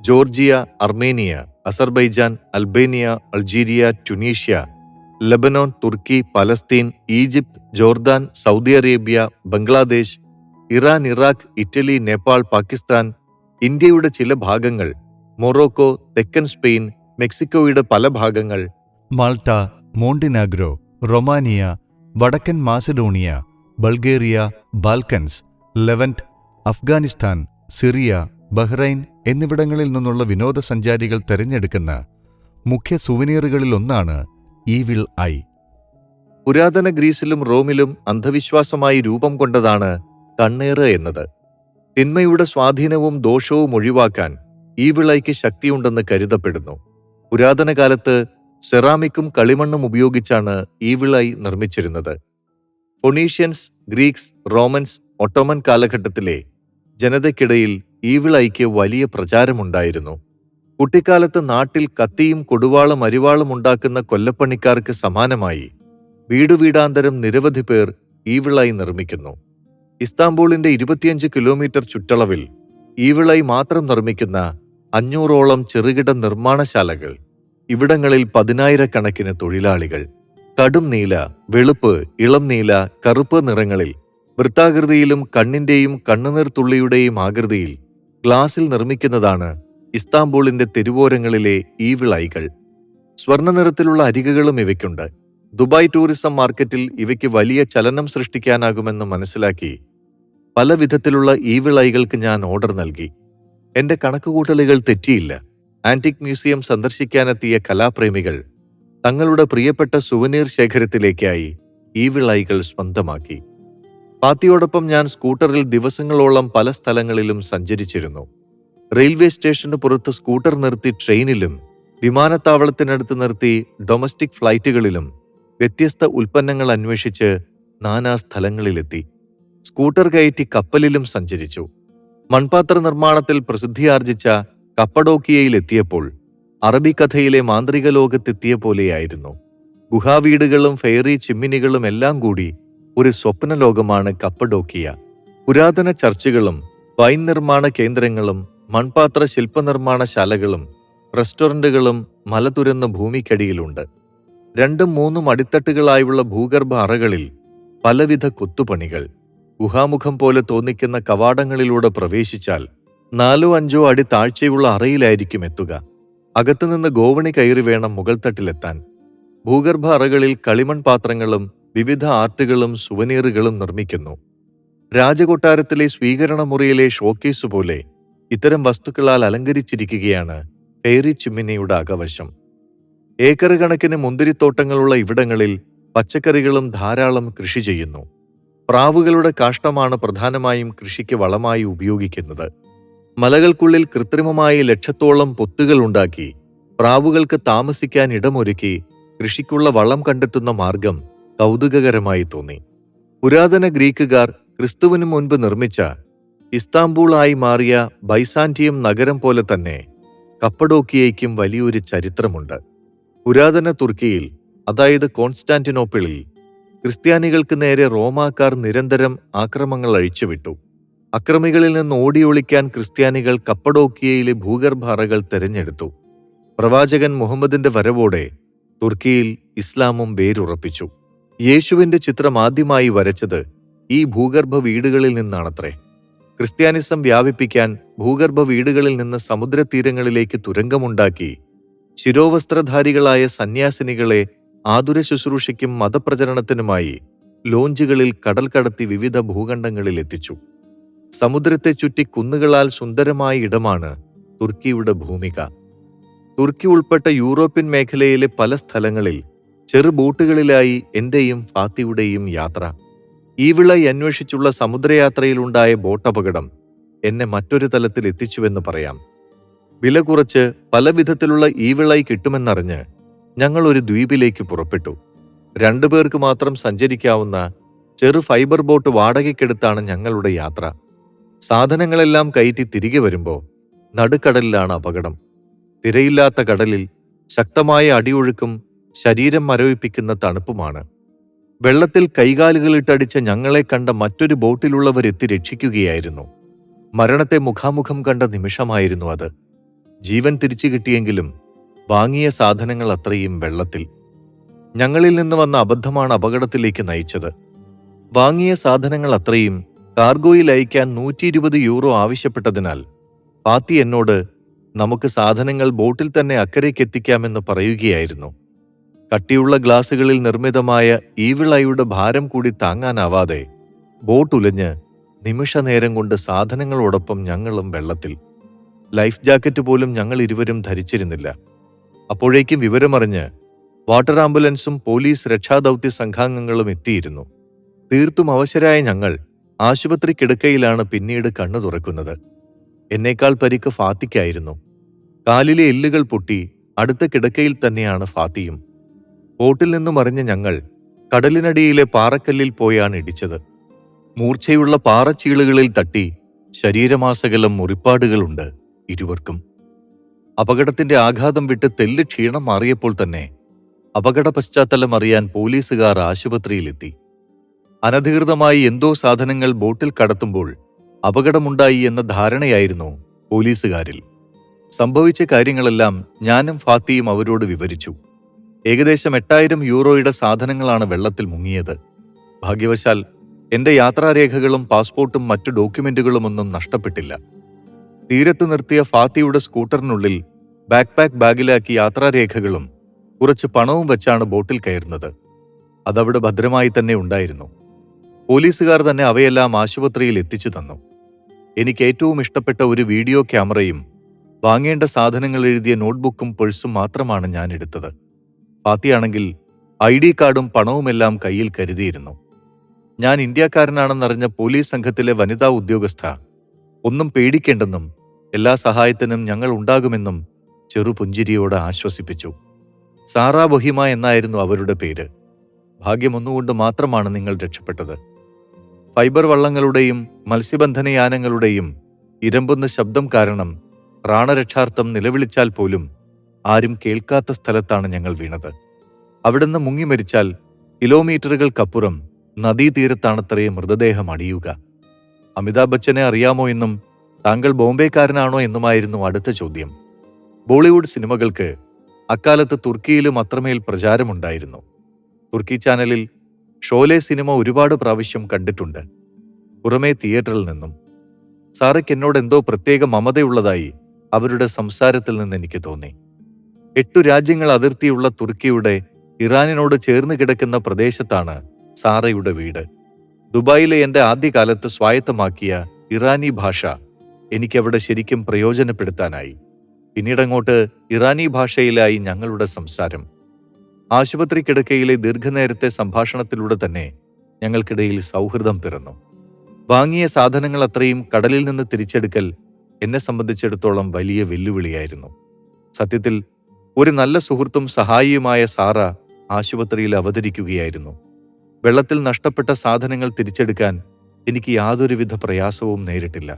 Georgia, Armenia, Azerbaijan, Albania, Algeria, Tunisia, Lebanon, Turkey, Palestine, Egypt, Jordan, Saudi Arabia, Bangladesh, Iran, Iraq, Italy, Nepal, Pakistan, ഇന്ത്യയുടെ ചില ഭാഗങ്ങൾ, മൊറോക്കോ, തെക്കൻ സ്പെയിൻ, മെക്സിക്കോയുടെ പല ഭാഗങ്ങൾ, മാൾട്ട, മോണ്ടിനാഗ്രോ, റൊമാനിയ, വടക്കൻ Macedonia, Bulgaria, Balkans, Levant, Afghanistan, Syria, Bahrain എന്നിവിടങ്ങളിൽ നിന്നുള്ള വിനോദസഞ്ചാരികൾ തെരഞ്ഞെടുക്കുന്ന മുഖ്യ സുവനീറുകളിലൊന്നാണ് ഈവിൾ ഐ. പുരാതന ഗ്രീസിലും റോമിലും അന്ധവിശ്വാസമായി രൂപം കൊണ്ടതാണ് കണ്ണേറ് എന്നത്. തിന്മയുടെ സ്വാധീനവും ദോഷവും ഒഴിവാക്കാൻ ഈവിൾ ഐക്ക് ശക്തിയുണ്ടെന്ന് കരുതപ്പെടുന്നു. പുരാതന കാലത്ത് സെറാമിക്കും കളിമണ്ണും ഉപയോഗിച്ചാണ് ഈവിൾ ഐ നിർമ്മിച്ചിരുന്നത്. ഫൊണീഷ്യൻസ്, ഗ്രീക്സ്, റോമൻസ്, ഒട്ടോമൻ കാലഘട്ടത്തിലെ ജനതയ്ക്കിടയിൽ ഈവിൾ ഐക്ക് വലിയ പ്രചാരമുണ്ടായിരുന്നു. കുട്ടിക്കാലത്ത് നാട്ടിൽ കത്തിയും കൊടുവാളും അരിവാളും ഉണ്ടാക്കുന്ന കൊല്ലപ്പണിക്കാർക്ക് സമാനമായി വീടുവീടാന്തരം നിരവധി പേർ ഈവിൾ ഐ നിർമ്മിക്കുന്നു. ഇസ്താംബൂളിന്റെ 25 കിലോമീറ്റർ ചുറ്റളവിൽ ഈവിൾ ഐ മാത്രം നിർമ്മിക്കുന്ന 500ഓളം ചെറുകിട നിർമ്മാണശാലകൾ. ഇവിടങ്ങളിൽ 10,000കണക്കിന് തൊഴിലാളികൾ കടും നീല, വെളുപ്പ്, ഇളം നീല, കറുപ്പ് നിറങ്ങളിൽ വൃത്താകൃതിയിലും കണ്ണിന്റെയും കണ്ണുനീർ തുള്ളിയുടെയും ആകൃതിയിൽ ഗ്ലാസിൽ നിർമ്മിക്കുന്നതാണ് ഇസ്താംബൂളിന്റെ തെരുവോരങ്ങളിലെ ഈവിൾ ഐകൾ. സ്വർണ്ണ നിറത്തിലുള്ള അരികുകളും ഇവയ്ക്കുണ്ട്. ദുബായ് ടൂറിസം മാർക്കറ്റിൽ ഇവയ്ക്ക് വലിയ ചലനം സൃഷ്ടിക്കാനാകുമെന്ന് മനസ്സിലാക്കി പല വിധത്തിലുള്ള ഈവിൾ ഐകൾക്ക് ഞാൻ ഓർഡർ നൽകി. എന്റെ കണക്കുകൂട്ടലുകൾ തെറ്റിയില്ല. ആന്റിക് മ്യൂസിയം സന്ദർശിക്കാനെത്തിയ കലാപ്രേമികൾ തങ്ങളുടെ പ്രിയപ്പെട്ട സുവനീർ ശേഖരത്തിലേക്കായി ഈവിൾ ഐകൾ സ്വന്തമാക്കി. ഫാത്തിയോടൊപ്പം ഞാൻ സ്കൂട്ടറിൽ ദിവസങ്ങളോളം പല സ്ഥലങ്ങളിലും സഞ്ചരിച്ചിരുന്നു. റെയിൽവേ സ്റ്റേഷന് പുറത്ത് സ്കൂട്ടർ നിർത്തി ട്രെയിനിലും വിമാനത്താവളത്തിനടുത്ത് നിർത്തി ഡൊമസ്റ്റിക് ഫ്ലൈറ്റുകളിലും വ്യത്യസ്ത ഉൽപ്പന്നങ്ങൾ അന്വേഷിച്ച് നാനാ സ്ഥലങ്ങളിലെത്തി. സ്കൂട്ടർ കയറ്റി കപ്പലിലും സഞ്ചരിച്ചു. മൺപാത്ര നിർമ്മാണത്തിൽ പ്രസിദ്ധിയാർജിച്ച കപ്പഡോക്കിയയിലെത്തിയപ്പോൾ അറബിക്കഥയിലെ മാന്ത്രിക ലോകത്തെത്തിയ പോലെയായിരുന്നു. ഗുഹാവീടുകളും ഫെയറി ചിമ്മിനികളും എല്ലാം കൂടി ഒരു സ്വപ്ന ലോകമാണ് കപ്പഡോക്കിയ. പുരാതന ചർച്ചുകളും വൈൻ നിർമ്മാണ കേന്ദ്രങ്ങളും മൺപാത്ര ശില്പനിർമ്മാണശാലകളും റെസ്റ്റോറന്റുകളും മല തുരന്ന ഭൂമിക്കടിയിലുണ്ട്. 2ഉം 3ഉം അടിത്തട്ടുകളായുള്ള ഭൂഗർഭ അറകളിൽ പലവിധ കൊത്തുപണികൾ. ഗുഹാമുഖം പോലെ തോന്നിക്കുന്ന കവാടങ്ങളിലൂടെ പ്രവേശിച്ചാൽ 4-5 അടി താഴ്ചയുള്ള അറയിലായിരിക്കും എത്തുക. അകത്തുനിന്ന് ഗോവണി കയറി വേണം മുകൾത്തട്ടിലെത്താൻ. ഭൂഗർഭ അറകളിൽ കളിമൺ പാത്രങ്ങളും വിവിധ ആർട്ടുകളും സുവനീറുകളും നിർമ്മിക്കുന്നു. രാജകൊട്ടാരത്തിലെ സ്വീകരണ മുറിയിലെ ഷോക്കേസ് പോലെ ഇത്തരം വസ്തുക്കളാൽ അലങ്കരിച്ചിരിക്കുകയാണ് ഫെയറി ചിമ്മിനിയുടെ അകവശം. ഏക്കർ കണക്കിന് മുന്തിരിത്തോട്ടങ്ങളുള്ള ഇവിടങ്ങളിൽ പച്ചക്കറികളും ധാരാളം കൃഷി ചെയ്യുന്നു. പ്രാവുകളുടെ കാഷ്ടമാണ് പ്രധാനമായും കൃഷിക്ക് വളമായി ഉപയോഗിക്കുന്നത്. മലകൾക്കുള്ളിൽ കൃത്രിമമായി ലക്ഷത്തോളം പൊത്തുകൾ ഉണ്ടാക്കി പ്രാവുകൾക്ക് താമസിക്കാൻ ഇടമൊരുക്കി കൃഷിക്കുള്ള വളം കണ്ടെത്തുന്ന മാർഗം കൗതുകകരമായി തോന്നി. പുരാതന ഗ്രീക്കുകാർ ക്രിസ്തുവിനു മുൻപ് നിർമ്മിച്ച ഇസ്താംബൂൾ ആയി മാറിയ ബൈസാന്റിയം നഗരം പോലെ തന്നെ കപ്പഡോക്കിയയ്ക്കും വലിയൊരു ചരിത്രമുണ്ട്. പുരാതന തുർക്കിയിൽ, അതായത് കോൺസ്റ്റാന്റിനോപ്പിളിൽ, ക്രിസ്ത്യാനികൾക്ക് നേരെ റോമാക്കാർ നിരന്തരം ആക്രമങ്ങൾ അഴിച്ചുവിട്ടു. അക്രമികളിൽ നിന്ന് ഓടിയൊളിക്കാൻ ക്രിസ്ത്യാനികൾ കപ്പഡോക്കിയയിലെ ഭൂഗർഭ അറകൾ തെരഞ്ഞെടുത്തു. പ്രവാചകൻ മുഹമ്മദിന്റെ വരവോടെ തുർക്കിയിൽ ഇസ്ലാമും വേരുറപ്പിച്ചു. യേശുവിന്റെ ചിത്രം ആദ്യമായി വരച്ചത് ഈ ഭൂഗർഭ വീടുകളിൽ നിന്നാണത്രേ. ക്രിസ്ത്യാനിസം വ്യാപിപ്പിക്കാൻ ഭൂഗർഭ വീടുകളിൽ നിന്ന് സമുദ്രതീരങ്ങളിലേക്ക് തുരങ്കമുണ്ടാക്കി ശിരോവസ്ത്രധാരികളായ സന്യാസിനികളെ ആതുര ശുശ്രൂഷയ്ക്കും മതപ്രചരണത്തിനുമായി ലോഞ്ചുകളിൽ കടൽ കടത്തി വിവിധ ഭൂഖണ്ഡങ്ങളിൽ എത്തിച്ചു. സമുദ്രത്തെ ചുറ്റി കുന്നുകളാൽ സുന്ദരമായ ഇടമാണ് തുർക്കിയുടെ ഭൂമിക. തുർക്കി ഉൾപ്പെട്ട യൂറോപ്യൻ മേഖലയിലെ പല സ്ഥലങ്ങളിൽ ചെറു ബോട്ടുകളിലായി എന്റെയും ഫാത്തിയുടെയും യാത്ര. ഈവിൾ ഐ അന്വേഷിച്ചുള്ള സമുദ്രയാത്രയിലുണ്ടായ ബോട്ടപകടം എന്നെ മറ്റൊരു തലത്തിൽ എത്തിച്ചുവെന്ന് പറയാം. വില കുറച്ച് പല വിധത്തിലുള്ള ഈവിൾ ഐ കിട്ടുമെന്നറിഞ്ഞ് ഞങ്ങൾ ഒരു ദ്വീപിലേക്ക് പുറപ്പെട്ടു. 2 പേർക്ക് മാത്രം സഞ്ചരിക്കാവുന്ന ചെറു ഫൈബർ ബോട്ട് വാടകയ്ക്കെടുത്താണ് ഞങ്ങളുടെ യാത്ര. സാധനങ്ങളെല്ലാം കയറ്റി തിരികെ വരുമ്പോൾ നടുക്കടലിലാണ് അപകടം. തിരയില്ലാത്ത കടലിൽ ശക്തമായ അടിയൊഴുക്കും ശരീരം മരവിപ്പിക്കുന്ന തണുപ്പുമാണ്. വെള്ളത്തിൽ കൈകാലുകളിട്ടടിച്ച ഞങ്ങളെ കണ്ട മറ്റൊരു ബോട്ടിലുള്ളവരെത്തി രക്ഷിക്കുകയായിരുന്നു. മരണത്തെ മുഖാമുഖം കണ്ട നിമിഷമായിരുന്നു അത്. ജീവൻ തിരിച്ചു കിട്ടിയെങ്കിലും വാങ്ങിയ സാധനങ്ങൾ അത്രയും വെള്ളത്തിൽ. ഞങ്ങളിൽ നിന്ന് വന്ന അബദ്ധമാണ് അപകടത്തിലേക്ക് നയിച്ചത്. വാങ്ങിയ സാധനങ്ങൾ അത്രയും കാർഗോയിൽ അയക്കാൻ 120 യൂറോ ആവശ്യപ്പെട്ടതിനാൽ ഫാത്തി എന്നോട് നമുക്ക് സാധനങ്ങൾ ബോട്ടിൽ തന്നെ അക്കരയ്ക്കെത്തിക്കാമെന്ന് പറയുകയായിരുന്നു. കട്ടിയുള്ള ഗ്ലാസുകളിൽ നിർമ്മിതമായ ഈവിൾ ഐയുടെ ഭാരം കൂടി താങ്ങാനാവാതെ ബോട്ട് ഉലഞ്ഞ് നിമിഷനേരം കൊണ്ട് സാധനങ്ങളോടൊപ്പം ഞങ്ങളും വെള്ളത്തിൽ. ലൈഫ് ജാക്കറ്റ് പോലും ഞങ്ങൾ ഇരുവരും ധരിച്ചിരുന്നില്ല. അപ്പോഴേക്കും വിവരമറിഞ്ഞ് വാട്ടർ ആംബുലൻസും പോലീസ് രക്ഷാദൗത്യ സംഘാംഗങ്ങളും എത്തിയിരുന്നു. തീർത്തും അവശരായ ഞങ്ങൾ ആശുപത്രി കിടക്കയിലാണ് പിന്നീട് കണ്ണു തുറക്കുന്നത്. എന്നേക്കാൾ പരിക്ക് ഫാത്തിക്കായിരുന്നു. കാലിലെ എല്ലുകൾ പൊട്ടി അടുത്ത കിടക്കയിൽ തന്നെയാണ് ഫാത്തിയും. ബോട്ടിൽ നിന്നും അറിഞ്ഞ ഞങ്ങൾ കടലിനടിയിലെ പാറക്കല്ലിൽ പോയാണ് ഇടിച്ചത്. മൂർച്ചയുള്ള പാറച്ചീളുകളിൽ തട്ടി ശരീരമാസകലം മുറിപ്പാടുകളുണ്ട് ഇരുവർക്കും. അപകടത്തിന്റെ ആഘാതം വിട്ട് തെല്ല് ക്ഷീണം മാറിയപ്പോൾ തന്നെ അപകട പശ്ചാത്തലം അറിയാൻ പോലീസുകാർ ആശുപത്രിയിലെത്തി. അനധികൃതമായി എന്തോ സാധനങ്ങൾ ബോട്ടിൽ കടത്തുമ്പോൾ അപകടമുണ്ടായി എന്ന ധാരണയായിരുന്നു പോലീസുകാരിൽ. സംഭവിച്ച കാര്യങ്ങളെല്ലാം ഞാനും ഫാത്തിയും അവരോട് വിവരിച്ചു. ഏകദേശം 8000 യൂറോയുടെ സാധനങ്ങളാണ് വെള്ളത്തിൽ മുങ്ങിയത്. ഭാഗ്യവശാൽ എന്റെ യാത്രാരേഖകളും പാസ്പോർട്ടും മറ്റു ഡോക്യുമെന്റുകളുമൊന്നും നഷ്ടപ്പെട്ടില്ല. തീരത്ത് നിർത്തിയ ഫാത്തിയുടെ സ്കൂട്ടറിനുള്ളിൽ ബാക്ക്പാക്ക് ബാഗിലാക്കി യാത്രാരേഖകളും കുറച്ച് പണവും വെച്ചാണ് ബോട്ടിൽ കയറുന്നത്. അതവിടെ ഭദ്രമായി തന്നെ ഉണ്ടായിരുന്നു. പോലീസുകാർ തന്നെ അവയെല്ലാം ആശുപത്രിയിൽ എത്തിച്ചു തന്നു. എനിക്ക് ഏറ്റവും ഇഷ്ടപ്പെട്ട ഒരു വീഡിയോ ക്യാമറയും വാങ്ങേണ്ട സാധനങ്ങൾ എഴുതിയ നോട്ട്ബുക്കും പേഴ്സും മാത്രമാണ് ഞാൻ എടുത്തത്. ഫാത്തിയാണെങ്കിൽ ID കാർഡും പണവുമെല്ലാം കയ്യിൽ കരുതിയിരുന്നു. ഞാൻ ഇന്ത്യക്കാരനാണെന്നറിഞ്ഞ പോലീസ് സംഘത്തിലെ വനിതാ ഉദ്യോഗസ്ഥ ഒന്നും പേടിക്കേണ്ടെന്നും എല്ലാ സഹായത്തിനും ഞങ്ങൾ ഉണ്ടാകുമെന്നും ചെറുപുഞ്ചിരിയോടെ ആശ്വസിപ്പിച്ചു. സാറാ ബൊഹിമ എന്നായിരുന്നു അവരുടെ പേര്. ഭാഗ്യമൊന്നുകൊണ്ട് മാത്രമാണ് നിങ്ങൾ രക്ഷപ്പെട്ടത്. ഫൈബർ വള്ളങ്ങളുടെയും മത്സ്യബന്ധനയാനങ്ങളുടെയും ഇരമ്പുന്ന ശബ്ദം കാരണം പ്രാണരക്ഷാർത്ഥം നിലവിളിച്ചാൽ പോലും ആരും കേൾക്കാത്ത സ്ഥലത്താണ് ഞങ്ങൾ വീണത്. അവിടുന്ന് മുങ്ങി മരിച്ചാൽ കിലോമീറ്ററുകൾക്കപ്പുറം നദീതീരത്താണത്രേ മൃതദേഹം അടിയുക. അമിതാഭ് ബച്ചനെ അറിയാമോ എന്നും താങ്കൾ ബോംബെക്കാരനാണോ എന്നുമായിരുന്നു അടുത്ത ചോദ്യം. ബോളിവുഡ് സിനിമകൾക്ക് അക്കാലത്ത് തുർക്കിയിലും അത്രമേൽ പ്രചാരമുണ്ടായിരുന്നു. തുർക്കി ചാനലിൽ ഷോലെ സിനിമ ഒരുപാട് പ്രാവശ്യം കണ്ടിട്ടുണ്ട്, പുറമേ തിയേറ്ററിൽ നിന്നും. സാറയ്ക്ക് എന്നോട് എന്തോ പ്രത്യേക മമതയുള്ളതായി അവരുടെ സംസാരത്തിൽ നിന്ന് എനിക്ക് തോന്നി. 8 രാജ്യങ്ങൾ അതിർത്തിയുള്ള തുർക്കിയുടെ ഇറാനിനോട് ചേർന്ന് കിടക്കുന്ന പ്രദേശത്താണ് സാറയുടെ വീട്. ദുബായിലെ എൻ്റെ ആദ്യകാലത്ത് സ്വായത്തമാക്കിയ ഇറാനി ഭാഷ എനിക്കവിടെ ശരിക്കും പ്രയോജനപ്പെടുത്താനായി. പിന്നീടങ്ങോട്ട് ഇറാനി ഭാഷയിലായി ഞങ്ങളുടെ സംസാരം. ആശുപത്രി കിടക്കയിലെ ദീർഘനേരത്തെ സംഭാഷണത്തിലൂടെ തന്നെ ഞങ്ങൾക്കിടയിൽ സൗഹൃദം പിറന്നു. വാങ്ങിയ സാധനങ്ങൾ അത്രയും കടലിൽ നിന്ന് തിരിച്ചെടുക്കൽ എന്നെ സംബന്ധിച്ചിടത്തോളം വലിയ വെല്ലുവിളിയായിരുന്നു. സത്യത്തിൽ ഒരു നല്ല സുഹൃത്തും സഹായിയുമായ സാറ ആശുപത്രിയിൽ അവതരിക്കുകയായിരുന്നു. വെള്ളത്തിൽ നഷ്ടപ്പെട്ട സാധനങ്ങൾ തിരിച്ചെടുക്കാൻ എനിക്ക് യാതൊരുവിധ പ്രയാസവും നേരിട്ടില്ല.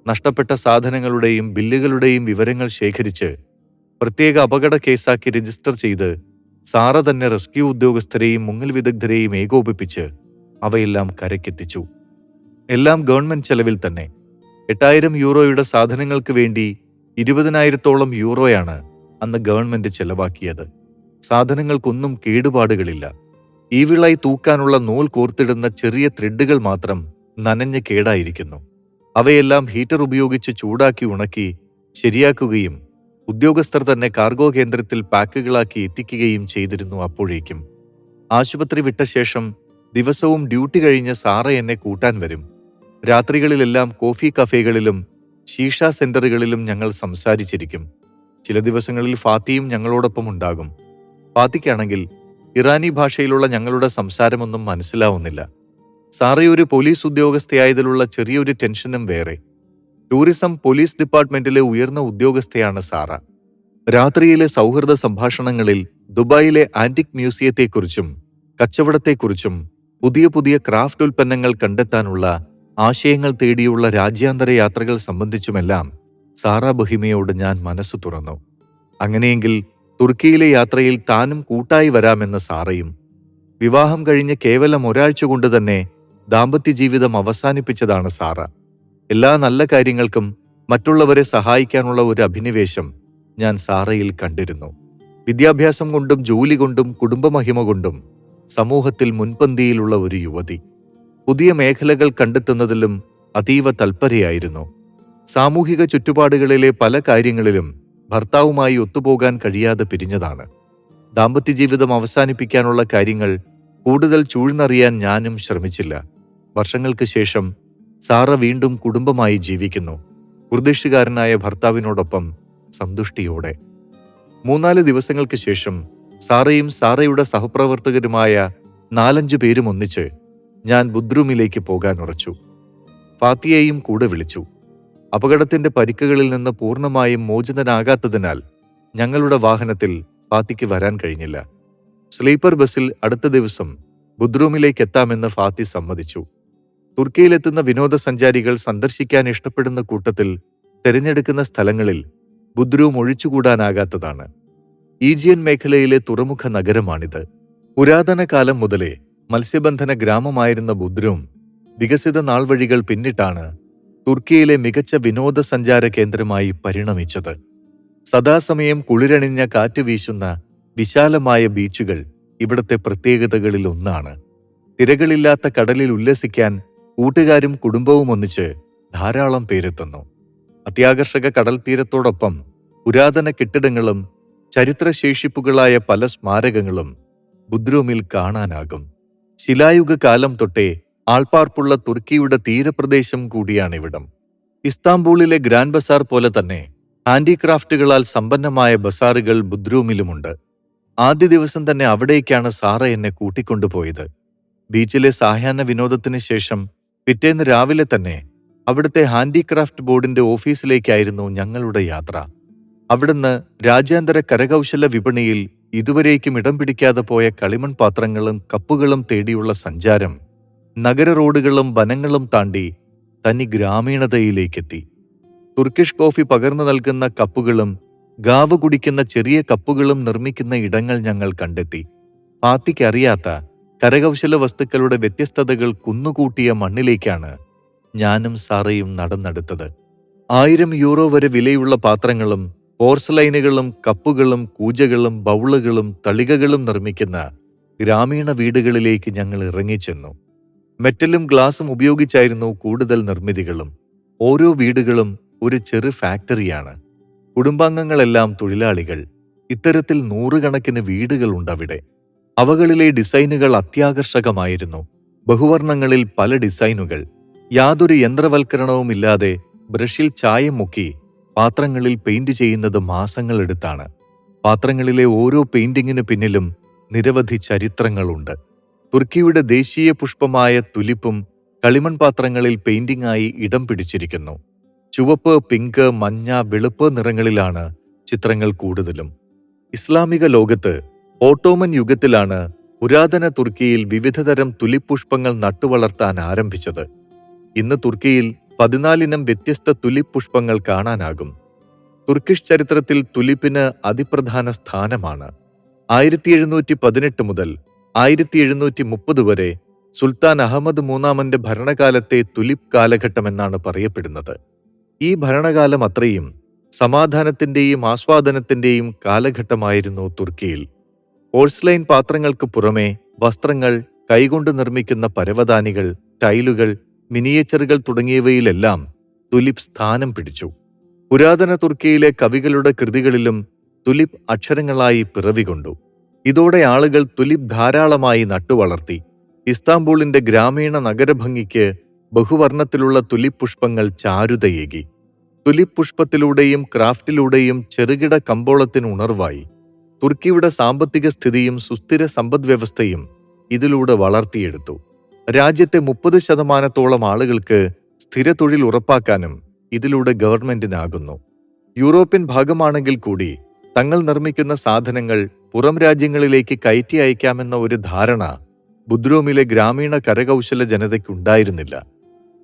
നഷ്ടപ്പെട്ട സാധനങ്ങളുടെയും ബില്ലുകളുടെയും വിവരങ്ങൾ ശേഖരിച്ച് പ്രത്യേക അപകട കേസാക്കി രജിസ്റ്റർ ചെയ്ത് സാറ തന്നെ റെസ്ക്യൂ ഉദ്യോഗസ്ഥരെയും മുങ്ങൽ വിദഗ്ധരെയും ഏകോപിപ്പിച്ച് അവയെല്ലാം കരയ്ക്കെത്തിച്ചു. എല്ലാം ഗവൺമെന്റ് ചെലവിൽ തന്നെ. 8000 യൂറോയുടെ സാധനങ്ങൾക്ക് വേണ്ടി 20,000-ഓളം യൂറോയാണ് അന്ന് ഗവൺമെന്റ് ചെലവാക്കിയത്. സാധനങ്ങൾക്കൊന്നും കേടുപാടുകളില്ല. ഈവിളായി തൂക്കാനുള്ള നൂൽ കോർത്തിടുന്ന ചെറിയ ത്രെഡുകൾ മാത്രം നനഞ്ഞ് കേടായിരിക്കുന്നു. അവയെല്ലാം ഹീറ്റർ ഉപയോഗിച്ച് ചൂടാക്കി ഉണക്കി ശരിയാക്കുകയും ഉദ്യോഗസ്ഥർ തന്നെ കാർഗോ കേന്ദ്രത്തിൽ പാക്കുകളാക്കി എത്തിക്കുകയും ചെയ്തിരുന്നു. അപ്പോഴേക്കും ആശുപത്രി വിട്ട ശേഷം ദിവസവും ഡ്യൂട്ടി കഴിഞ്ഞ് സാറ എന്നെ കൂട്ടാൻ വരും. രാത്രികളിലെല്ലാം കോഫി കഫേകളിലും ശീഷ സെന്ററുകളിലും ഞങ്ങൾ സംസാരിച്ചിരിക്കും. ചില ദിവസങ്ങളിൽ ഫാത്തിയും ഞങ്ങളോടൊപ്പം ഉണ്ടാകും. ഫാത്തിക്കാണെങ്കിൽ ഇറാനി ഭാഷയിലുള്ള ഞങ്ങളുടെ സംസാരമൊന്നും മനസ്സിലാവുന്നില്ല. സാറയൊരു പോലീസ് ഉദ്യോഗസ്ഥയായതിലുള്ള ചെറിയൊരു ടെൻഷനും വേറെ. ടൂറിസം പോലീസ് ഡിപ്പാർട്ട്മെന്റിലെ ഉയർന്ന ഉദ്യോഗസ്ഥയാണ് സാറ. രാത്രിയിലെ സൗഹൃദ സംഭാഷണങ്ങളിൽ ദുബായിലെ ആന്റിക് മ്യൂസിയത്തെക്കുറിച്ചും കച്ചവടത്തെക്കുറിച്ചും പുതിയ പുതിയ ക്രാഫ്റ്റ് ഉൽപ്പന്നങ്ങൾ കണ്ടെത്താനുള്ള ആശയങ്ങൾ തേടിയുള്ള രാജ്യാന്തര യാത്രകൾ സംബന്ധിച്ചുമെല്ലാം സാറാ ബൊഹിമയോട് ഞാൻ മനസ്സു തുറന്നു. അങ്ങനെയെങ്കിൽ തുർക്കിയിലെ യാത്രയിൽ താനും കൂട്ടായി വരാമെന്ന് സാറയും. വിവാഹം കഴിഞ്ഞ് കേവലം ഒരാഴ്ച കൊണ്ട് തന്നെ ദാമ്പത്യ ജീവിതം അവസാനിപ്പിച്ചതാണ് സാറ. എല്ലാ നല്ല കാര്യങ്ങൾക്കും മറ്റുള്ളവരെ സഹായിക്കാനുള്ള ഒരു അഭിനിവേശം ഞാൻ സാറയിൽ കണ്ടിരുന്നു. വിദ്യാഭ്യാസം കൊണ്ടും ജോലി കൊണ്ടും കുടുംബമഹിമ കൊണ്ടും സമൂഹത്തിൽ മുൻപന്തിയിലുള്ള ഒരു യുവതി. പുതിയ മേഖലകൾ കണ്ടെത്തുന്നതിലും അതീവ തൽപരയായിരുന്നു. സാമൂഹിക ചുറ്റുപാടുകളിലെ പല കാര്യങ്ങളിലും ഭർത്താവുമായി ഒത്തുപോകാൻ കഴിയാതെ പിരിഞ്ഞതാണ്. ദാമ്പത്യ ജീവിതം അവസാനിപ്പിക്കാനുള്ള കാര്യങ്ങൾ കൂടുതൽ ചൂഴ്ന്നറിയാൻ ഞാനും ശ്രമിച്ചില്ല. വർഷങ്ങൾക്ക് ശേഷം സാറ വീണ്ടും കുടുംബമായി ജീവിക്കുന്നു. കുർദിഷുകാരനായ ഭർത്താവിനോടൊപ്പം സന്തുഷ്ടിയോടെ. 3-4 ദിവസങ്ങൾക്ക് ശേഷം സാറയും സാറയുടെ സഹപ്രവർത്തകരുമായ 4-5 പേരും ഒന്നിച്ച് ഞാൻ ബുദ്രൂമിലേക്ക് പോകാൻ ഉറച്ചു. ഫാത്തിയെയും കൂടെ വിളിച്ചു. അപകടത്തിന്റെ പരിക്കുകളിൽ നിന്ന് പൂർണ്ണമായും മോചിതനാകാത്തതിനാൽ ഞങ്ങളുടെ വാഹനത്തിൽ ഫാത്തിക്ക് വരാൻ കഴിഞ്ഞില്ല. സ്ലീപ്പർ ബസ്സിൽ അടുത്ത ദിവസം ബുദ്രൂമിലേക്ക് എത്താമെന്ന് ഫാത്തി സമ്മതിച്ചു. തുർക്കിയിലെത്തുന്ന വിനോദസഞ്ചാരികൾ സന്ദർശിക്കാൻ ഇഷ്ടപ്പെടുന്ന കൂട്ടത്തിൽ തിരഞ്ഞെടുക്കുന്ന സ്ഥലങ്ങളിൽ ബുദ്രൂം ഒഴിച്ചുകൂടാനാകാത്തതാണ്. ഈജിയൻ മേഖലയിലെ തുറമുഖ നഗരമാണിത്. പുരാതന കാലം മുതലേ മത്സ്യബന്ധന ഗ്രാമമായിരുന്ന ബുദ്രൂം വികസിത നാൾവഴികൾ പിന്നിട്ടാണ് തുർക്കിയിലെ മികച്ച വിനോദസഞ്ചാര കേന്ദ്രമായി പരിണമിച്ചത്. സദാസമയം കുളിരണിഞ്ഞ കാറ്റ് വീശുന്ന വിശാലമായ ബീച്ചുകൾ ഇവിടത്തെ പ്രത്യേകതകളിൽ ഒന്നാണ്. തിരകളില്ലാത്ത കടലിൽ ഉല്ലസിക്കാൻ കൂട്ടുകാരും കുടുംബവും ഒന്നിച്ച് ധാരാളം പേരെത്തുന്നു. അത്യാകർഷക കടൽ തീരത്തോടൊപ്പം പുരാതന കെട്ടിടങ്ങളും ചരിത്രശേഷിപ്പുകളായ പല സ്മാരകങ്ങളും ബുദ്രൂമിൽ കാണാനാകും. ശിലായുഗ കാലം തൊട്ടേ ആൾപ്പാർപ്പുള്ള തുർക്കിയുടെ തീരപ്രദേശം കൂടിയാണിവിടം. ഇസ്താംബൂളിലെ ഗ്രാൻഡ് ബസാർ പോലെ തന്നെ ഹാൻഡിക്രാഫ്റ്റുകളാൽ സമ്പന്നമായ ബസാറുകൾ ബുദ്രൂമിലുമുണ്ട്. ആദ്യ ദിവസം തന്നെ അവിടേക്കാണ് സാറ എന്നെ കൂട്ടിക്കൊണ്ടുപോയത്. ബീച്ചിലെ സായാഹ്ന വിനോദത്തിന് ശേഷം പിറ്റേന്ന് രാവിലെ തന്നെ അവിടുത്തെ ഹാൻഡിക്രാഫ്റ്റ് ബോർഡിന്റെ ഓഫീസിലേക്കായിരുന്നു ഞങ്ങളുടെ യാത്ര. അവിടുന്ന് രാജ്യാന്തര കരകൗശല വിപണിയിൽ ഇതുവരേക്കും ഇടം പിടിക്കാതെ പോയ കളിമൺ പാത്രങ്ങളും കപ്പുകളും തേടിയുള്ള സഞ്ചാരം നഗര റോഡുകളും വനങ്ങളും താണ്ടി തനി ഗ്രാമീണതയിലേക്കെത്തി. തുർക്കിഷ് കോഫി പകർന്നു നൽകുന്ന കപ്പുകളും ഗാവ് കുടിക്കുന്ന ചെറിയ കപ്പുകളും നിർമ്മിക്കുന്ന ഇടങ്ങൾ ഞങ്ങൾ കണ്ടെത്തി. ഫാത്തിക്കറിയാത്ത കരകൗശല വസ്തുക്കളുടെ വ്യത്യസ്തതകൾ കുന്നുകൂട്ടിയ മണ്ണിലേക്കാണ് ഞാനും സാറയും നടന്നെടുത്തത്. 1000 യൂറോ വരെ വിലയുള്ള പാത്രങ്ങളും പോർസലൈനുകളും കപ്പുകളും കൂജകളും ബൗളുകളും തളികകളും നിർമ്മിക്കുന്ന ഗ്രാമീണ വീടുകളിലേക്ക് ഞങ്ങൾ ഇറങ്ങിച്ചെന്നു. മെറ്റലും ഗ്ലാസും ഉപയോഗിച്ചായിരുന്നു കൂടുതൽ നിർമ്മിതികളും. ഓരോ വീടുകളും ഒരു ചെറു ഫാക്ടറിയാണ്. കുടുംബാംഗങ്ങളെല്ലാം തൊഴിലാളികൾ. ഇത്തരത്തിൽ നൂറുകണക്കിന് വീടുകളുണ്ടവിടെ. അവകളിലെ ഡിസൈനുകൾ അത്യാകർഷകമായിരുന്നു. ബഹുവർണ്ണങ്ങളിൽ പല ഡിസൈനുകൾ. യാതൊരു യന്ത്രവൽക്കരണവുമില്ലാതെ ബ്രഷിൽ ചായം മുക്കി പാത്രങ്ങളിൽ പെയിന്റ് ചെയ്യുന്നത് മാസങ്ങളെടുത്താണ്. പാത്രങ്ങളിലെ ഓരോ പെയിന്റിങ്ങിനു പിന്നിലും നിരവധി ചരിത്രങ്ങളുണ്ട്. തുർക്കിയുടെ ദേശീയ പുഷ്പമായ തുലിപ്പും കളിമൺ പാത്രങ്ങളിൽ പെയിന്റിംഗായി ഇടം പിടിച്ചിരിക്കുന്നു. ചുവപ്പ്, പിങ്ക്, മഞ്ഞ, വെളുപ്പ് നിറങ്ങളിലാണ് ചിത്രങ്ങൾ കൂടുതലും. ഇസ്ലാമിക ലോകത്ത് ഓട്ടോമൻ യുഗത്തിലാണ് പുരാതന തുർക്കിയിൽ വിവിധതരം തുലിപ് പുഷ്പങ്ങൾ നട്ടുവളർത്താൻ ആരംഭിച്ചത്. ഇന്ന് തുർക്കിയിൽ 14 ഇനം വ്യത്യസ്ത തുലിപ് പുഷ്പങ്ങൾ കാണാനാകും. തുർക്കിഷ് ചരിത്രത്തിൽ തുലിപ്പിന് അതിപ്രധാന സ്ഥാനമാണ്. 1718 മുതൽ 1730 വരെ സുൽത്താൻ അഹമ്മദ് മൂന്നാമന്റെ ഭരണകാലത്തെ തുലിപ് കാലഘട്ടമെന്നാണ് പറയപ്പെടുന്നത്. ഈ ഭരണകാലം അത്രയും സമാധാനത്തിന്റെയും ആസ്വാദനത്തിന്റെയും കാലഘട്ടമായിരുന്നു തുർക്കിയിൽ. പോഴ്സലൈൻ പാത്രങ്ങൾക്ക് പുറമെ വസ്ത്രങ്ങൾ, കൈകൊണ്ട് നിർമ്മിക്കുന്ന പരവതാനികൾ, ടൈലുകൾ, മിനിയേച്ചറുകൾ തുടങ്ങിയവയിലെല്ലാം തുലിപ് സ്ഥാനം പിടിച്ചു. പുരാതന തുർക്കിയിലെ കവികളുടെ കൃതികളിലും തുലിപ് അക്ഷരങ്ങളായി പിറവികൊണ്ടു. ഇതോടെ ആളുകൾ തുലിപ് ധാരാളമായി നട്ടുവളർത്തി. ഇസ്താംബൂളിന്റെ ഗ്രാമീണ നഗരഭംഗിക്ക് ബഹുവർണ്ണത്തിലുള്ള തുലിപ് പുഷ്പങ്ങൾ ചാരുതയേകി. തുലിപ് പുഷ്പത്തിലൂടെയും ക്രാഫ്റ്റിലൂടെയും ചെറുകിട കമ്പോളത്തിന് ഉണർവായി. തുർക്കിയുടെ സാമ്പത്തിക സ്ഥിതിയും സുസ്ഥിര സമ്പദ്വ്യവസ്ഥയും ഇതിലൂടെ വളർത്തിയെടുത്തു. രാജ്യത്തെ 30% ആളുകൾക്ക് സ്ഥിര തൊഴിൽ ഉറപ്പാക്കാനും ഇതിലൂടെ ഗവൺമെന്റിനാകുന്നു. യൂറോപ്യൻ ഭാഗമാണെങ്കിൽ കൂടി തങ്ങൾ നിർമ്മിക്കുന്ന സാധനങ്ങൾ പുറം രാജ്യങ്ങളിലേക്ക് കയറ്റി അയക്കാമെന്ന ഒരു ധാരണ ബുദ്രൂമിലെ ഗ്രാമീണ കരകൗശല ജനതയ്ക്കുണ്ടായിരുന്നില്ല.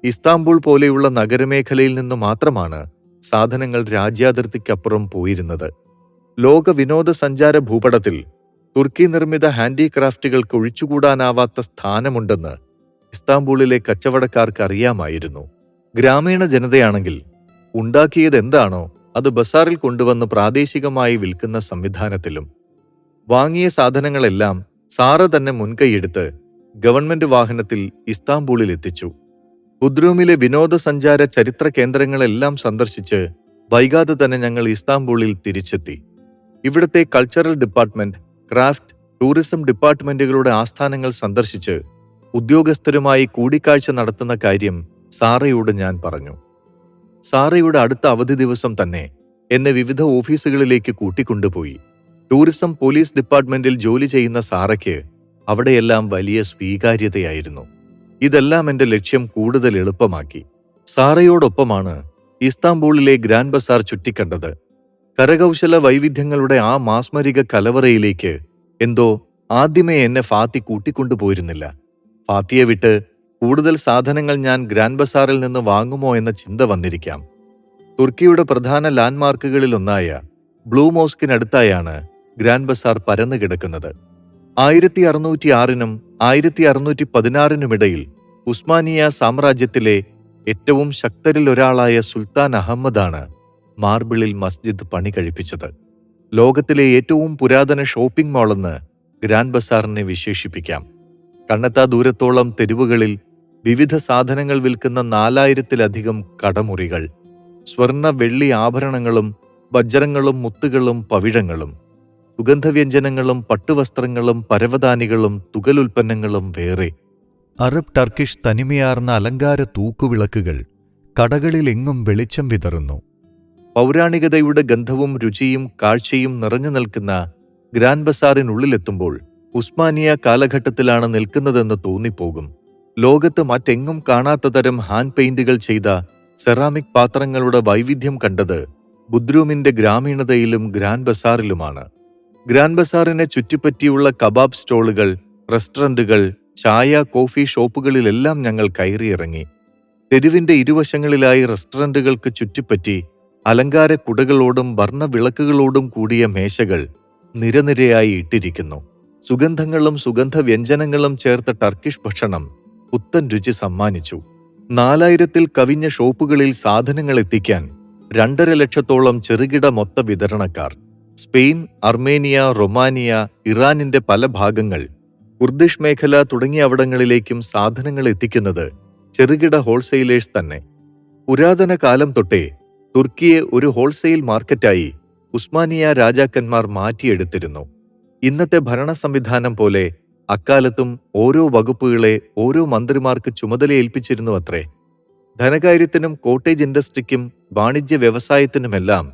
ഇസ്താംബൂൾ പോലെയുള്ള നഗരമേഖലയിൽ നിന്നു മാത്രമാണ് സാധനങ്ങൾ രാജ്യാതിർത്തിക്കപ്പുറം പോയിരുന്നത്. ലോക വിനോദസഞ്ചാര ഭൂപടത്തിൽ തുർക്കി നിർമ്മിത ഹാൻഡിക്രാഫ്റ്റുകൾക്ക് ഒഴിച്ചുകൂടാനാവാത്ത സ്ഥാനമുണ്ടെന്ന് ഇസ്താംബൂളിലെ കച്ചവടക്കാർക്ക് അറിയാമായിരുന്നു. ഗ്രാമീണ ജനതയാണെങ്കിൽ ഉണ്ടാക്കിയതെന്താണോ അത് ബസാറിൽ കൊണ്ടുവന്ന് പ്രാദേശികമായി വിൽക്കുന്ന സംവിധാനത്തിലും. വാങ്ങിയ സാധനങ്ങളെല്ലാം സാറ തന്നെ മുൻകൈയെടുത്ത് ഗവൺമെന്റ് വാഹനത്തിൽ ഇസ്താംബൂളിൽ എത്തിച്ചു. ബുദ്രൂമിലെ വിനോദസഞ്ചാര ചരിത്ര കേന്ദ്രങ്ങളെല്ലാം സന്ദർശിച്ച് വൈകാതെ തന്നെ ഞങ്ങൾ ഇസ്താംബൂളിൽ തിരിച്ചെത്തി. ഇവിടുത്തെ കൾച്ചറൽ ഡിപ്പാർട്ട്മെന്റ്, ക്രാഫ്റ്റ്, ടൂറിസം ഡിപ്പാർട്ട്മെന്റുകളുടെ ആസ്ഥാനങ്ങൾ സന്ദർശിച്ച് ഉദ്യോഗസ്ഥരുമായി കൂടിക്കാഴ്ച നടത്തുന്ന കാര്യം സാറയോട് ഞാൻ പറഞ്ഞു. സാറയുടെ അടുത്ത അവധി ദിവസം തന്നെ എന്നെ വിവിധ ഓഫീസുകളിലേക്ക് കൂട്ടിക്കൊണ്ടുപോയി. ടൂറിസം പോലീസ് ഡിപ്പാർട്ട്മെന്റിൽ ജോലി ചെയ്യുന്ന സാറയ്ക്ക് അവിടെയെല്ലാം വലിയ സ്വീകാര്യതയായിരുന്നു. ഇതെല്ലാം എന്റെ ലക്ഷ്യം കൂടുതൽ എളുപ്പമാക്കി. സാറയോടൊപ്പമാണ് ഇസ്താംബൂളിലെ ഗ്രാൻഡ് ബസാർ ചുറ്റിക്കണ്ടത്. കരകൗശല വൈവിധ്യങ്ങളുടെ ആ മാസ്മരിക കലവറയിലേക്ക് എന്തോ ആദ്യമേ എന്നെ ഫാത്തി കൂട്ടിക്കൊണ്ടുപോയിരുന്നില്ല. ഫാത്തിയെ വിട്ട് കൂടുതൽ സാധനങ്ങൾ ഞാൻ ഗ്രാൻഡ് ബസാറിൽ നിന്ന് വാങ്ങുമോ എന്ന ചിന്ത വന്നിരിക്കാം. തുർക്കിയുടെ പ്രധാന ലാൻഡ്മാർക്കുകളിലൊന്നായ ബ്ലൂ മോസ്കിനടുത്തായാണ് ഗ്രാൻഡ് ബസാർ പരന്നു കിടക്കുന്നത്. 1606-നും 1616-നുമിടയിൽ ഉസ്മാനിയ സാമ്രാജ്യത്തിലെ ഏറ്റവും ശക്തരിലൊരാളായ സുൽത്താൻ അഹമ്മദാണ് മാർബിളിൽ മസ്ജിദ് പണി കഴിപ്പിച്ചത്. ലോകത്തിലെ ഏറ്റവും പുരാതന ഷോപ്പിംഗ് മാളെന്ന് ഗ്രാൻഡ് ബസാറിനെ വിശേഷിപ്പിക്കാം. കണ്ണെത്താ ദൂരത്തോളം തെരുവുകളിൽ വിവിധ സാധനങ്ങൾ വിൽക്കുന്ന 4000-ലധികം കടമുറികൾ, സ്വർണ്ണ വെള്ളി ആഭരണങ്ങളും വജ്രങ്ങളും മുത്തുകളും പവിഴങ്ങളും, സുഗന്ധവ്യഞ്ജനങ്ങളും പട്ടുവസ്ത്രങ്ങളും പരവതാനികളും തുകലുൽപ്പന്നങ്ങളും വേറെ. അറബ് ടർക്കിഷ് തനിമയാർന്ന അലങ്കാര തൂക്കുവിളക്കുകൾ കടകളിലെങ്ങും വെളിച്ചം വിതറുന്നു. പൗരാണികതയുടെ ഗന്ധവും രുചിയും കാഴ്ചയും നിറഞ്ഞു നിൽക്കുന്ന ഗ്രാൻഡ് ബസാറിനുള്ളിലെത്തുമ്പോൾ ഉസ്മാനിയ കാലഘട്ടത്തിലാണ് നിൽക്കുന്നതെന്ന് തോന്നിപ്പോകും. ലോകത്ത് മറ്റെങ്ങും കാണാത്ത തരം ഹാൻഡ് പെയിന്റുകൾ ചെയ്ത സെറാമിക് പാത്രങ്ങളുടെ വൈവിധ്യം കണ്ടത് ബുദ്രൂമിന്റെ ഗ്രാമീണതയിലും ഗ്രാൻഡ് ബസാറിലുമാണ്. ഗ്രാൻഡ് ബസാറിനെ ചുറ്റിപ്പറ്റിയുള്ള കബാബ് സ്റ്റോളുകൾ, റെസ്റ്റോറന്റുകൾ, ചായ കോഫി ഷോപ്പുകളിലെല്ലാം ഞങ്ങൾ കയറിയിറങ്ങി. തെരുവിന്റെ ഇരുവശങ്ങളിലായി റെസ്റ്റോറന്റുകൾക്ക് ചുറ്റിപ്പറ്റി അലങ്കാര കുടകളോടും വർണ്ണവിളക്കുകളോടും കൂടിയ മേശകൾ നിരനിരയായി ഇട്ടിരിക്കുന്നു. സുഗന്ധങ്ങളും സുഗന്ധവ്യഞ്ജനങ്ങളും ചേർത്ത ടർക്കിഷ് ഭക്ഷണം പുത്തൻ രുചി സമ്മാനിച്ചു. 4000-ൽ കവിഞ്ഞ ഷോപ്പുകളിൽ സാധനങ്ങൾ എത്തിക്കാൻ 2.5 ലക്ഷത്തോളം ചെറുകിട മൊത്ത വിതരണക്കാർ. സ്പെയിൻ, അർമേനിയ, റൊമാനിയ, ഇറാനിന്റെ പല ഭാഗങ്ങൾ, കുർദിഷ് മേഖല തുടങ്ങിയ അവിടങ്ങളിലേക്കും സാധനങ്ങൾ എത്തിക്കുന്നത് ചെറുകിട ഹോൾസെയിലേഴ്സ് തന്നെ. പുരാതന കാലം തൊട്ടേ തുർക്കിയെ ഒരു ഹോൾസെയിൽ മാർക്കറ്റായി ഉസ്മാനിയ രാജാക്കന്മാർ മാറ്റിയെടുത്തിരുന്നു. ഇന്നത്തെ ഭരണ സംവിധാനം പോലെ അക്കാലത്തും ഓരോ വകുപ്പുകളെ ഓരോ മന്ത്രിമാർക്ക് ചുമതലയേൽപ്പിച്ചിരുന്നു അത്രേ. ധനകാര്യത്തിനും കോട്ടേജ് ഇൻഡസ്ട്രിക്കും വാണിജ്യ വ്യവസായത്തിനുമെല്ലാം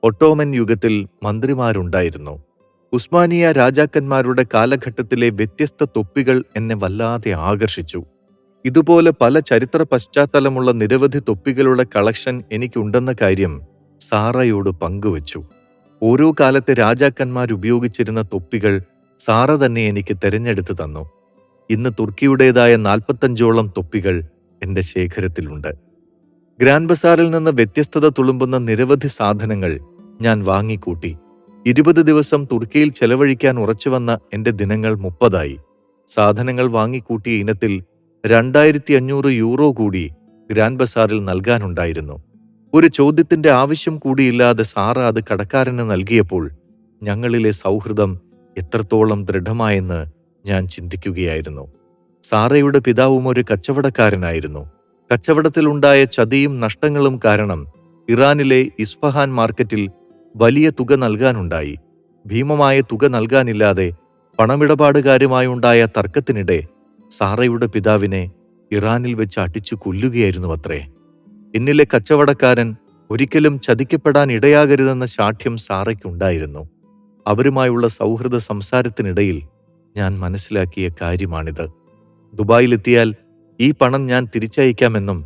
ഒട്ടോമൻ യുഗത്തിൽ മന്ത്രിമാരുണ്ടായിരുന്നു. ഉസ്മാനിയ രാജാക്കന്മാരുടെ കാലഘട്ടത്തിലെ വ്യത്യസ്ത തൊപ്പികൾ എന്നെ വല്ലാതെ ആകർഷിച്ചു. ഇതുപോലെ പല ചരിത്ര പശ്ചാത്തലമുള്ള നിരവധി തൊപ്പികളുടെ കളക്ഷൻ എനിക്കുണ്ടെന്ന കാര്യം സാറയോട് പങ്കുവച്ചു. ഓരോ കാലത്തെ രാജാക്കന്മാരുപയോഗിച്ചിരുന്ന തൊപ്പികൾ സാറ തന്നെ എനിക്ക് തെരഞ്ഞെടുത്തു തന്നു. ഇന്ന് തുർക്കിയുടേതായ 45ഓളം തൊപ്പികൾ എന്റെ ശേഖരത്തിലുണ്ട്. ഗ്രാൻഡ് ബസാറിൽ നിന്ന് വ്യത്യസ്തത തുളുമ്പുന്ന നിരവധി സാധനങ്ങൾ ഞാൻ വാങ്ങിക്കൂട്ടി. 20 ദിവസം തുർക്കിയിൽ ചെലവഴിക്കാൻ ഉറച്ചുവന്ന എന്റെ ദിനങ്ങൾ 30ആയി. സാധനങ്ങൾ വാങ്ങിക്കൂട്ടിയ ഇനത്തിൽ 2500 യൂറോ കൂടി ഗ്രാൻഡ് ബസാറിൽ നൽകാനുണ്ടായിരുന്നു. ഒരു ചോദ്യത്തിന്റെ ആവശ്യം കൂടിയില്ലാതെ സാറ അത് കടക്കാരന് നൽകിയപ്പോൾ ഞങ്ങളിലെ സൗഹൃദം എത്രത്തോളം ദൃഢമായെന്ന് ഞാൻ ചിന്തിക്കുകയായിരുന്നു. സാറയുടെ പിതാവും ഒരു കച്ചവടക്കാരനായിരുന്നു. കച്ചവടത്തിലുണ്ടായ ചതിയും നഷ്ടങ്ങളും കാരണം ഇറാനിലെ ഇസ്ഫഹാൻ മാർക്കറ്റിൽ വലിയ തുക നൽകാനുണ്ടായി. ഭീമമായ തുക നൽകാനില്ലാതെ പണമിടപാടുകാരുമായുണ്ടായ തർക്കത്തിനിടെ സാറയുടെ പിതാവിനെ ഇറാനിൽ വെച്ച് അടിച്ചു കൊല്ലുകയായിരുന്നു അത്രേ. എന്നിലെ കച്ചവടക്കാരൻ ഒരിക്കലും ചതിക്കപ്പെടാൻ ഇടയാകരുതെന്ന ശാഠ്യം സാറയ്ക്കുണ്ടായിരുന്നു. അവരുമായുള്ള സൗഹൃദ സംസാരത്തിനിടയിൽ ഞാൻ മനസ്സിലാക്കിയ കാര്യമാണിത്. ദുബായിലെത്തിയാൽ ഈ പണം ഞാൻ തിരിച്ചയക്കാമെന്നും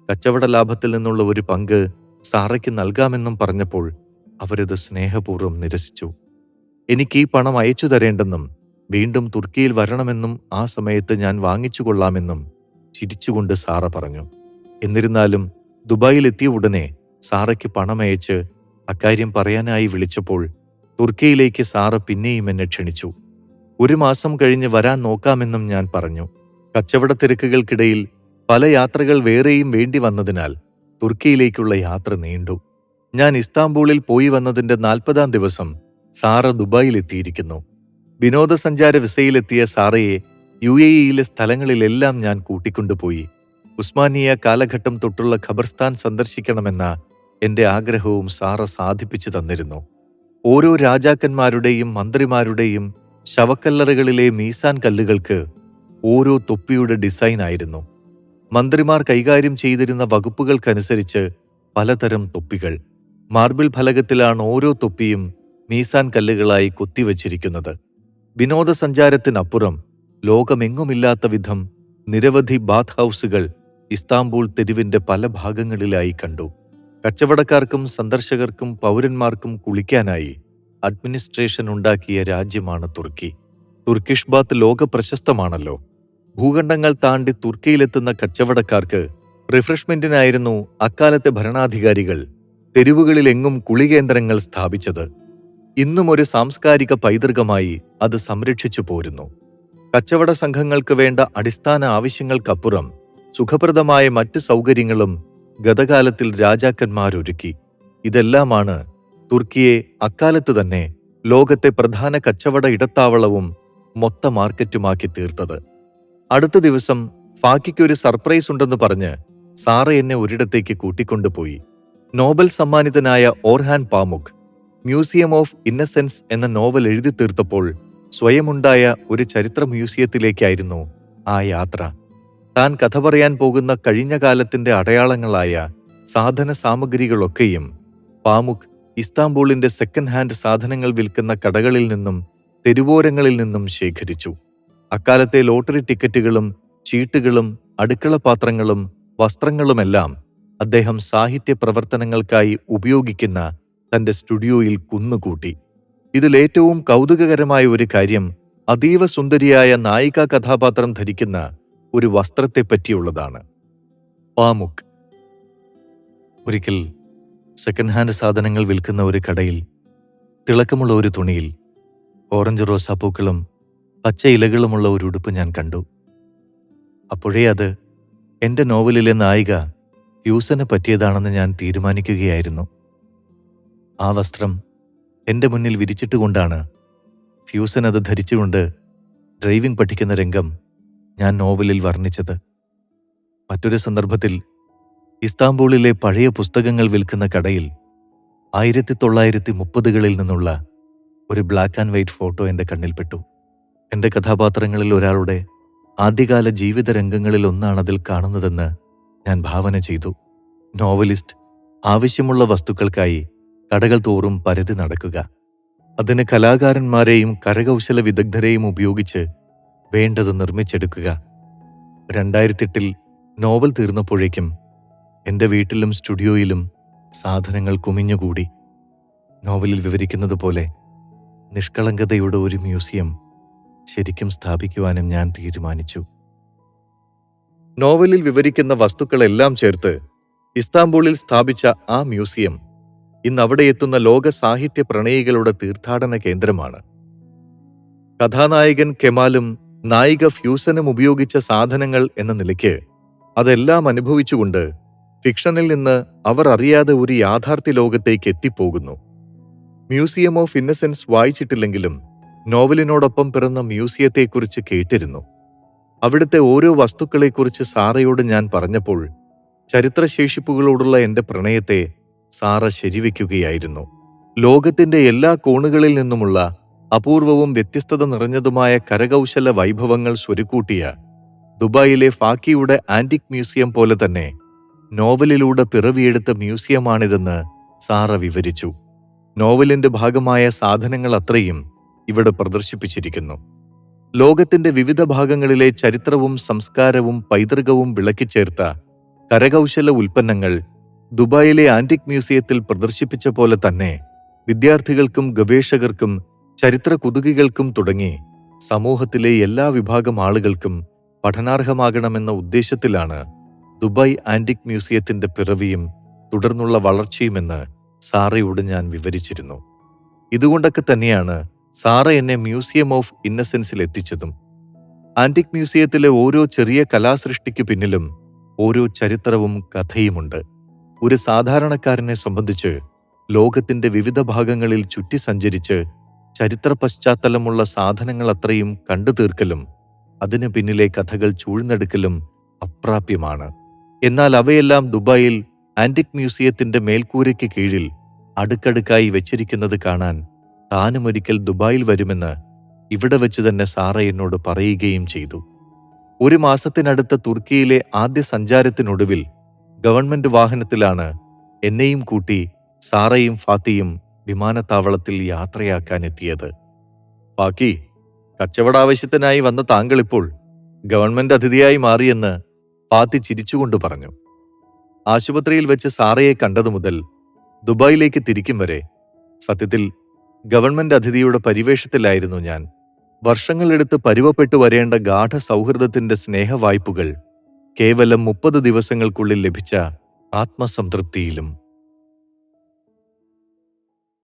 കച്ചവട ലാഭത്തിൽ നിന്നുള്ള ഒരു പങ്ക് സാറയ്ക്ക് നൽകാമെന്നും പറഞ്ഞപ്പോൾ അവരത് സ്നേഹപൂർവ്വം നിരസിച്ചു. എനിക്ക് ഈ പണം അയച്ചു തരേണ്ടെന്നും വീണ്ടും തുർക്കിയിൽ വരണമെന്നും ആ സമയത്ത് ഞാൻ വാങ്ങിച്ചുകൊള്ളാമെന്നും ചിരിച്ചുകൊണ്ട് സാറ പറഞ്ഞു. എന്നിരുന്നാലും ദുബായിലെത്തിയ ഉടനെ സാറയ്ക്ക് പണമയച്ച് അക്കാര്യം പറയാനായി വിളിച്ചപ്പോൾ തുർക്കിയിലേക്ക് സാറ പിന്നെയും എന്നെ ക്ഷണിച്ചു. 1 മാസം കഴിഞ്ഞ് വരാൻ നോക്കാമെന്നും ഞാൻ പറഞ്ഞു. കച്ചവട തിരക്കുകൾക്കിടയിൽ പല യാത്രകൾ വേറെയും വേണ്ടി വന്നതിനാൽ തുർക്കിയിലേക്കുള്ള യാത്ര നീണ്ടു. ഞാൻ ഇസ്താംബൂളിൽ പോയി വന്നതിന്റെ 40-ാം ദിവസം സാറ ദുബായിലെത്തിയിരിക്കുന്നു. വിനോദസഞ്ചാര വിസയിലെത്തിയ സാറയെ UAE-യിലെ സ്ഥലങ്ങളിലെല്ലാം ഞാൻ കൂട്ടിക്കൊണ്ടുപോയി. ഉസ്മാനിയ കാലഘട്ടം തൊട്ടുള്ള ഖബർസ്ഥാൻ സന്ദർശിക്കണമെന്ന എന്റെ ആഗ്രഹവും സാറ സാധിപ്പിച്ചു തന്നിരുന്നു. ഓരോ രാജാക്കന്മാരുടെയും മന്ത്രിമാരുടെയും ശവക്കല്ലറകളിലെ മീസാൻ കല്ലുകൾക്ക് ഓരോ തൊപ്പിയുടെ ഡിസൈൻ ആയിരുന്നു. മന്ത്രിമാർ കൈകാര്യം ചെയ്തിരുന്ന വകുപ്പുകൾക്കനുസരിച്ച് പലതരം തൊപ്പികൾ. മാർബിൾ ഫലകത്തിലാണ് ഓരോ തൊപ്പിയും മീസാൻ കല്ലുകളായി കൊത്തിവച്ചിരിക്കുന്നത്. വിനോദസഞ്ചാരത്തിനപ്പുറം ലോകമെങ്ങുമില്ലാത്ത വിധം നിരവധി ബാത്ത് ഹൗസുകൾ ഇസ്താംബൂൾ തെരുവിന്റെ പല ഭാഗങ്ങളിലായി കണ്ടു. കച്ചവടക്കാർക്കും സന്ദർശകർക്കും പൗരന്മാർക്കും കുളിക്കാനായി അഡ്മിനിസ്ട്രേഷൻ ഉണ്ടാക്കിയ രാജ്യമാണ് തുർക്കി. തുർക്കിഷ് ബാത്ത് ലോക പ്രശസ്തമാണല്ലോ. ഭൂഖണ്ഡങ്ങൾ താണ്ടി തുർക്കിയിലെത്തുന്ന കച്ചവടക്കാർക്ക് റിഫ്രഷ്മെന്റിനായിരുന്നു അക്കാലത്തെ ഭരണാധികാരികൾ തെരുവുകളിലെങ്ങും കുളികേന്ദ്രങ്ങൾ സ്ഥാപിച്ചത്. ഇന്നും ഒരു സാംസ്കാരിക പൈതൃകമായി അത് സംരക്ഷിച്ചു പോരുന്നു. കച്ചവട സംഘങ്ങൾക്ക് വേണ്ട അടിസ്ഥാന ആവശ്യങ്ങൾക്കപ്പുറം സുഖപ്രദമായ മറ്റു സൗകര്യങ്ങളും ഗതകാലത്തിൽ രാജാക്കന്മാരൊരുക്കി. ഇതെല്ലാമാണ് തുർക്കിയെ അക്കാലത്ത് തന്നെ ലോകത്തെ പ്രധാന കച്ചവട ഇടത്താവളവും മൊത്ത മാർക്കറ്റുമാക്കി തീർത്തത്. അടുത്ത ദിവസം ഫാക്കിക്കൊരു സർപ്രൈസ് ഉണ്ടെന്ന് പറഞ്ഞ് സാറ എന്നെ ഒരിടത്തേക്ക് കൂട്ടിക്കൊണ്ടുപോയി. നോബൽ സമ്മാനിതനായ Orhan Pamuk museum of innocence എന്ന നോവൽ എഴുതി തീർത്തപ്പോൾ സ്വയമുണ്ടായ ഒരു ചരിത്ര മ്യൂസിയത്തിലേക്കായിരുന്നു ആ യാത്ര. താൻ കഥ പറയാൻ പോകുന്ന കഴിഞ്ഞ കാലത്തിന്റെ അടയാളങ്ങളായ സാധന സാമഗ്രികളൊക്കെയും പാമുക് ഇസ്താംബൂളിന്റെ സെക്കൻഡ് ഹാൻഡ് സാധനങ്ങൾ വിൽക്കുന്ന കടകളിൽ നിന്നും തെരുവോരങ്ങളിൽ നിന്നും ശേഖരിച്ചു. അക്കാലത്തെ ലോട്ടറി ടിക്കറ്റുകളും ചീട്ടുകളും അടുക്കളപാത്രങ്ങളും വസ്ത്രങ്ങളുമെല്ലാം അദ്ദേഹം സാഹിത്യ പ്രവർത്തനങ്ങൾക്കായി ഉപയോഗിക്കുന്ന തന്റെ സ്റ്റുഡിയോയിൽ കുന്നുകൂട്ടി. ഇതിലേറ്റവും കൗതുകകരമായ ഒരു കാര്യം അതീവ സുന്ദരിയായ നായികാ കഥാപാത്രം ധരിക്കുന്ന ഒരു വസ്ത്രത്തെപ്പറ്റിയുള്ളതാണ്. പാമുക് ഒരിക്കൽ സെക്കൻഡ് ഹാൻഡ് സാധനങ്ങൾ വിൽക്കുന്ന ഒരു കടയിൽ തിളക്കമുള്ള ഒരു തുണിയിൽ ഓറഞ്ച് റോസാപ്പൂക്കളും പച്ച ഇലകളുമുള്ള ഒരു ഉടുപ്പ് ഞാൻ കണ്ടു. അപ്പോഴേ അത് എൻ്റെ നോവലിലെ നായിക ഫ്യൂസന് പറ്റിയതാണെന്ന് ഞാൻ തീരുമാനിക്കുകയായിരുന്നു. ആ വസ്ത്രം എൻ്റെ മുന്നിൽ വിരിച്ചിട്ടുകൊണ്ടാണ് ഫ്യൂസൻ അത് ധരിച്ചുകൊണ്ട് ഡ്രൈവിംഗ് പഠിക്കുന്ന രംഗം ഞാൻ നോവലിൽ വർണ്ണിച്ചത്. മറ്റൊരു സന്ദർഭത്തിൽ ഇസ്താംബൂളിലെ പഴയ പുസ്തകങ്ങൾ വിൽക്കുന്ന കടയിൽ 1930കളിൽ നിന്നുള്ള ഒരു ബ്ലാക്ക് ആൻഡ് വൈറ്റ് ഫോട്ടോ എൻ്റെ കണ്ണിൽപ്പെട്ടു. എൻ്റെ കഥാപാത്രങ്ങളിൽ ഒരാളുടെ ആദ്യകാല ജീവിത രംഗങ്ങളിൽ ഒന്നാണതിൽ കാണുന്നതെന്ന് ഞാൻ ഭാവന ചെയ്തു. നോവലിസ്റ്റ് ആവശ്യമുള്ള വസ്തുക്കൾക്കായി കടകൾ തോറും പരതി നടക്കുക, അതിന് കലാകാരന്മാരെയും കരകൗശല വിദഗ്ധരെയും ഉപയോഗിച്ച് വേണ്ടത് നിർമ്മിച്ചെടുക്കുക. 2008 നോവൽ തീർന്നപ്പോഴേക്കും എൻ്റെ വീട്ടിലും സ്റ്റുഡിയോയിലും സാധനങ്ങൾ കുമിഞ്ഞുകൂടി. നോവലിൽ വിവരിക്കുന്നത് പോലെ നിഷ്കളങ്കതയുടെ ഒരു മ്യൂസിയം ശരിക്കും സ്ഥാപിക്കുവാനും ഞാൻ തീരുമാനിച്ചു. നോവലിൽ വിവരിക്കുന്ന വസ്തുക്കളെല്ലാം ചേർത്ത് ഇസ്താംബൂളിൽ സ്ഥാപിച്ച ആ മ്യൂസിയം ഇന്ന് അവിടെ എത്തുന്ന ലോക സാഹിത്യ പ്രണയികളുടെ തീർത്ഥാടന കേന്ദ്രമാണ്. കഥാനായകൻ കെമാലും നായിക ഫ്യൂസനും ഉപയോഗിച്ച സാധനങ്ങൾ എന്ന നിലയ്ക്ക് അതെല്ലാം അനുഭവിച്ചുകൊണ്ട് ഫിക്ഷനിൽ നിന്ന് അവർ അറിയാതെ ഒരു യാഥാർത്ഥ്യ ലോകത്തേക്ക് എത്തിപ്പോകുന്നു. മ്യൂസിയം ഓഫ് ഇന്നസെൻസ് വായിച്ചിട്ടില്ലെങ്കിലും നോവലിനോടൊപ്പം പിറന്ന മ്യൂസിയത്തെക്കുറിച്ച് കേട്ടിരുന്നു. അവിടുത്തെ ഓരോ വസ്തുക്കളെക്കുറിച്ച് സാറയോട് ഞാൻ പറഞ്ഞപ്പോൾ ചരിത്രശേഷിപ്പുകളോടുള്ള എൻ്റെ പ്രണയത്തെ സാറ ശരിവെക്കുകയായിരുന്നു. ലോകത്തിന്റെ എല്ലാ കോണുകളിൽ നിന്നുമുള്ള അപൂർവവും വ്യത്യസ്തത നിറഞ്ഞതുമായ കരകൗശല വൈഭവങ്ങൾ സ്വരുക്കൂട്ടിയ ദുബായിലെ ഫാക്കിയുടെ ആന്റിക് മ്യൂസിയം പോലെ തന്നെ നോവലിലൂടെ പിറവിയെടുത്ത മ്യൂസിയമാണിതെന്ന് സാറ വിവരിച്ചു. നോവലിന്റെ ഭാഗമായ സാധനങ്ങൾ അത്രയും ഇവിടെ പ്രദർശിപ്പിച്ചിരിക്കുന്നു. ലോകത്തിന്റെ വിവിധ ഭാഗങ്ങളിലെ ചരിത്രവും സംസ്കാരവും പൈതൃകവും വിളക്കിച്ചേർത്ത കരകൗശല ഉൽപ്പന്നങ്ങൾ ദുബായിലെ ആന്റിക് മ്യൂസിയത്തിൽ പ്രദർശിപ്പിച്ച പോലെ തന്നെ വിദ്യാർത്ഥികൾക്കും ഗവേഷകർക്കും ചരിത്ര കുതുകികൾക്കും തുടങ്ങി സമൂഹത്തിലെ എല്ലാ വിഭാഗം ആളുകൾക്കും പഠനാർഹമാകണമെന്ന ഉദ്ദേശത്തിലാണ് ദുബായ് ആന്റിക് മ്യൂസിയത്തിന്റെ പിറവിയും തുടർന്നുള്ള വളർച്ചയുമെന്ന് സാറയോട് ഞാൻ വിവരിച്ചിരുന്നു. ഇതുകൊണ്ടൊക്കെ തന്നെയാണ് സാറ എന്നെ മ്യൂസിയം ഓഫ് ഇന്നസെൻസിൽ എത്തിച്ചതും. ആന്റിക് മ്യൂസിയത്തിലെ ഓരോ ചെറിയ കലാസൃഷ്ടിക്ക് പിന്നിലും ഓരോ ചരിത്രവും കഥയുമുണ്ട്. ഒരു സാധാരണക്കാരനെ സംബന്ധിച്ച് ലോകത്തിന്റെ വിവിധ ഭാഗങ്ങളിൽ ചുറ്റി സഞ്ചരിച്ച് ചരിത്ര പശ്ചാത്തലമുള്ള സാധനങ്ങൾ അത്രയും കണ്ടു തീർക്കലും അതിനു പിന്നിലെ കഥകൾ ചൂഴ്ന്നെടുക്കലും അപ്രാപ്യമാണ്. എന്നാൽ അവയെല്ലാം ദുബായിൽ ആന്റിക് മ്യൂസിയത്തിന്റെ മേൽക്കൂരയ്ക്ക് കീഴിൽ അടുക്കടുക്കായി വെച്ചിരിക്കുന്നത് കാണാൻ താനുമൊരിക്കൽ ദുബായിൽ വരുമെന്ന് ഇവിടെ വെച്ച് തന്നെ സാറ എന്നോട് പറയുകയും ചെയ്തു. 1 മാസത്തിനടുത്ത തുർക്കിയിലെ ആദ്യ സഞ്ചാരത്തിനൊടുവിൽ ഗവൺമെന്റ് വാഹനത്തിലാണ് എന്നെയും കൂട്ടി സാറയും ഫാത്തിയും വിമാനത്താവളത്തിൽ യാത്രയാക്കാനെത്തിയത്. ഫാക്കി, കച്ചവടാവശ്യത്തിനായി വന്ന താങ്കളിപ്പോൾ ഗവൺമെന്റ് അതിഥിയായി മാറിയെന്ന് ഫാത്തി ചിരിച്ചുകൊണ്ട് പറഞ്ഞു. ആശുപത്രിയിൽ വെച്ച് സാറയെ കണ്ടതു മുതൽ ദുബായിലേക്ക് തിരിക്കും വരെ സത്യത്തിൽ ഗവൺമെന്റ് അതിഥിയുടെ പരിവേഷത്തിലായിരുന്നു ഞാൻ. വർഷങ്ങളെടുത്ത് പരുവപ്പെട്ടു വരേണ്ട ഗാഢ സൗഹൃദത്തിന്റെ സ്നേഹവായ്പുകൾ കേവലം 30 ദിവസങ്ങൾക്കുള്ളിൽ ലഭിച്ച ആത്മസംതൃപ്തിയിലും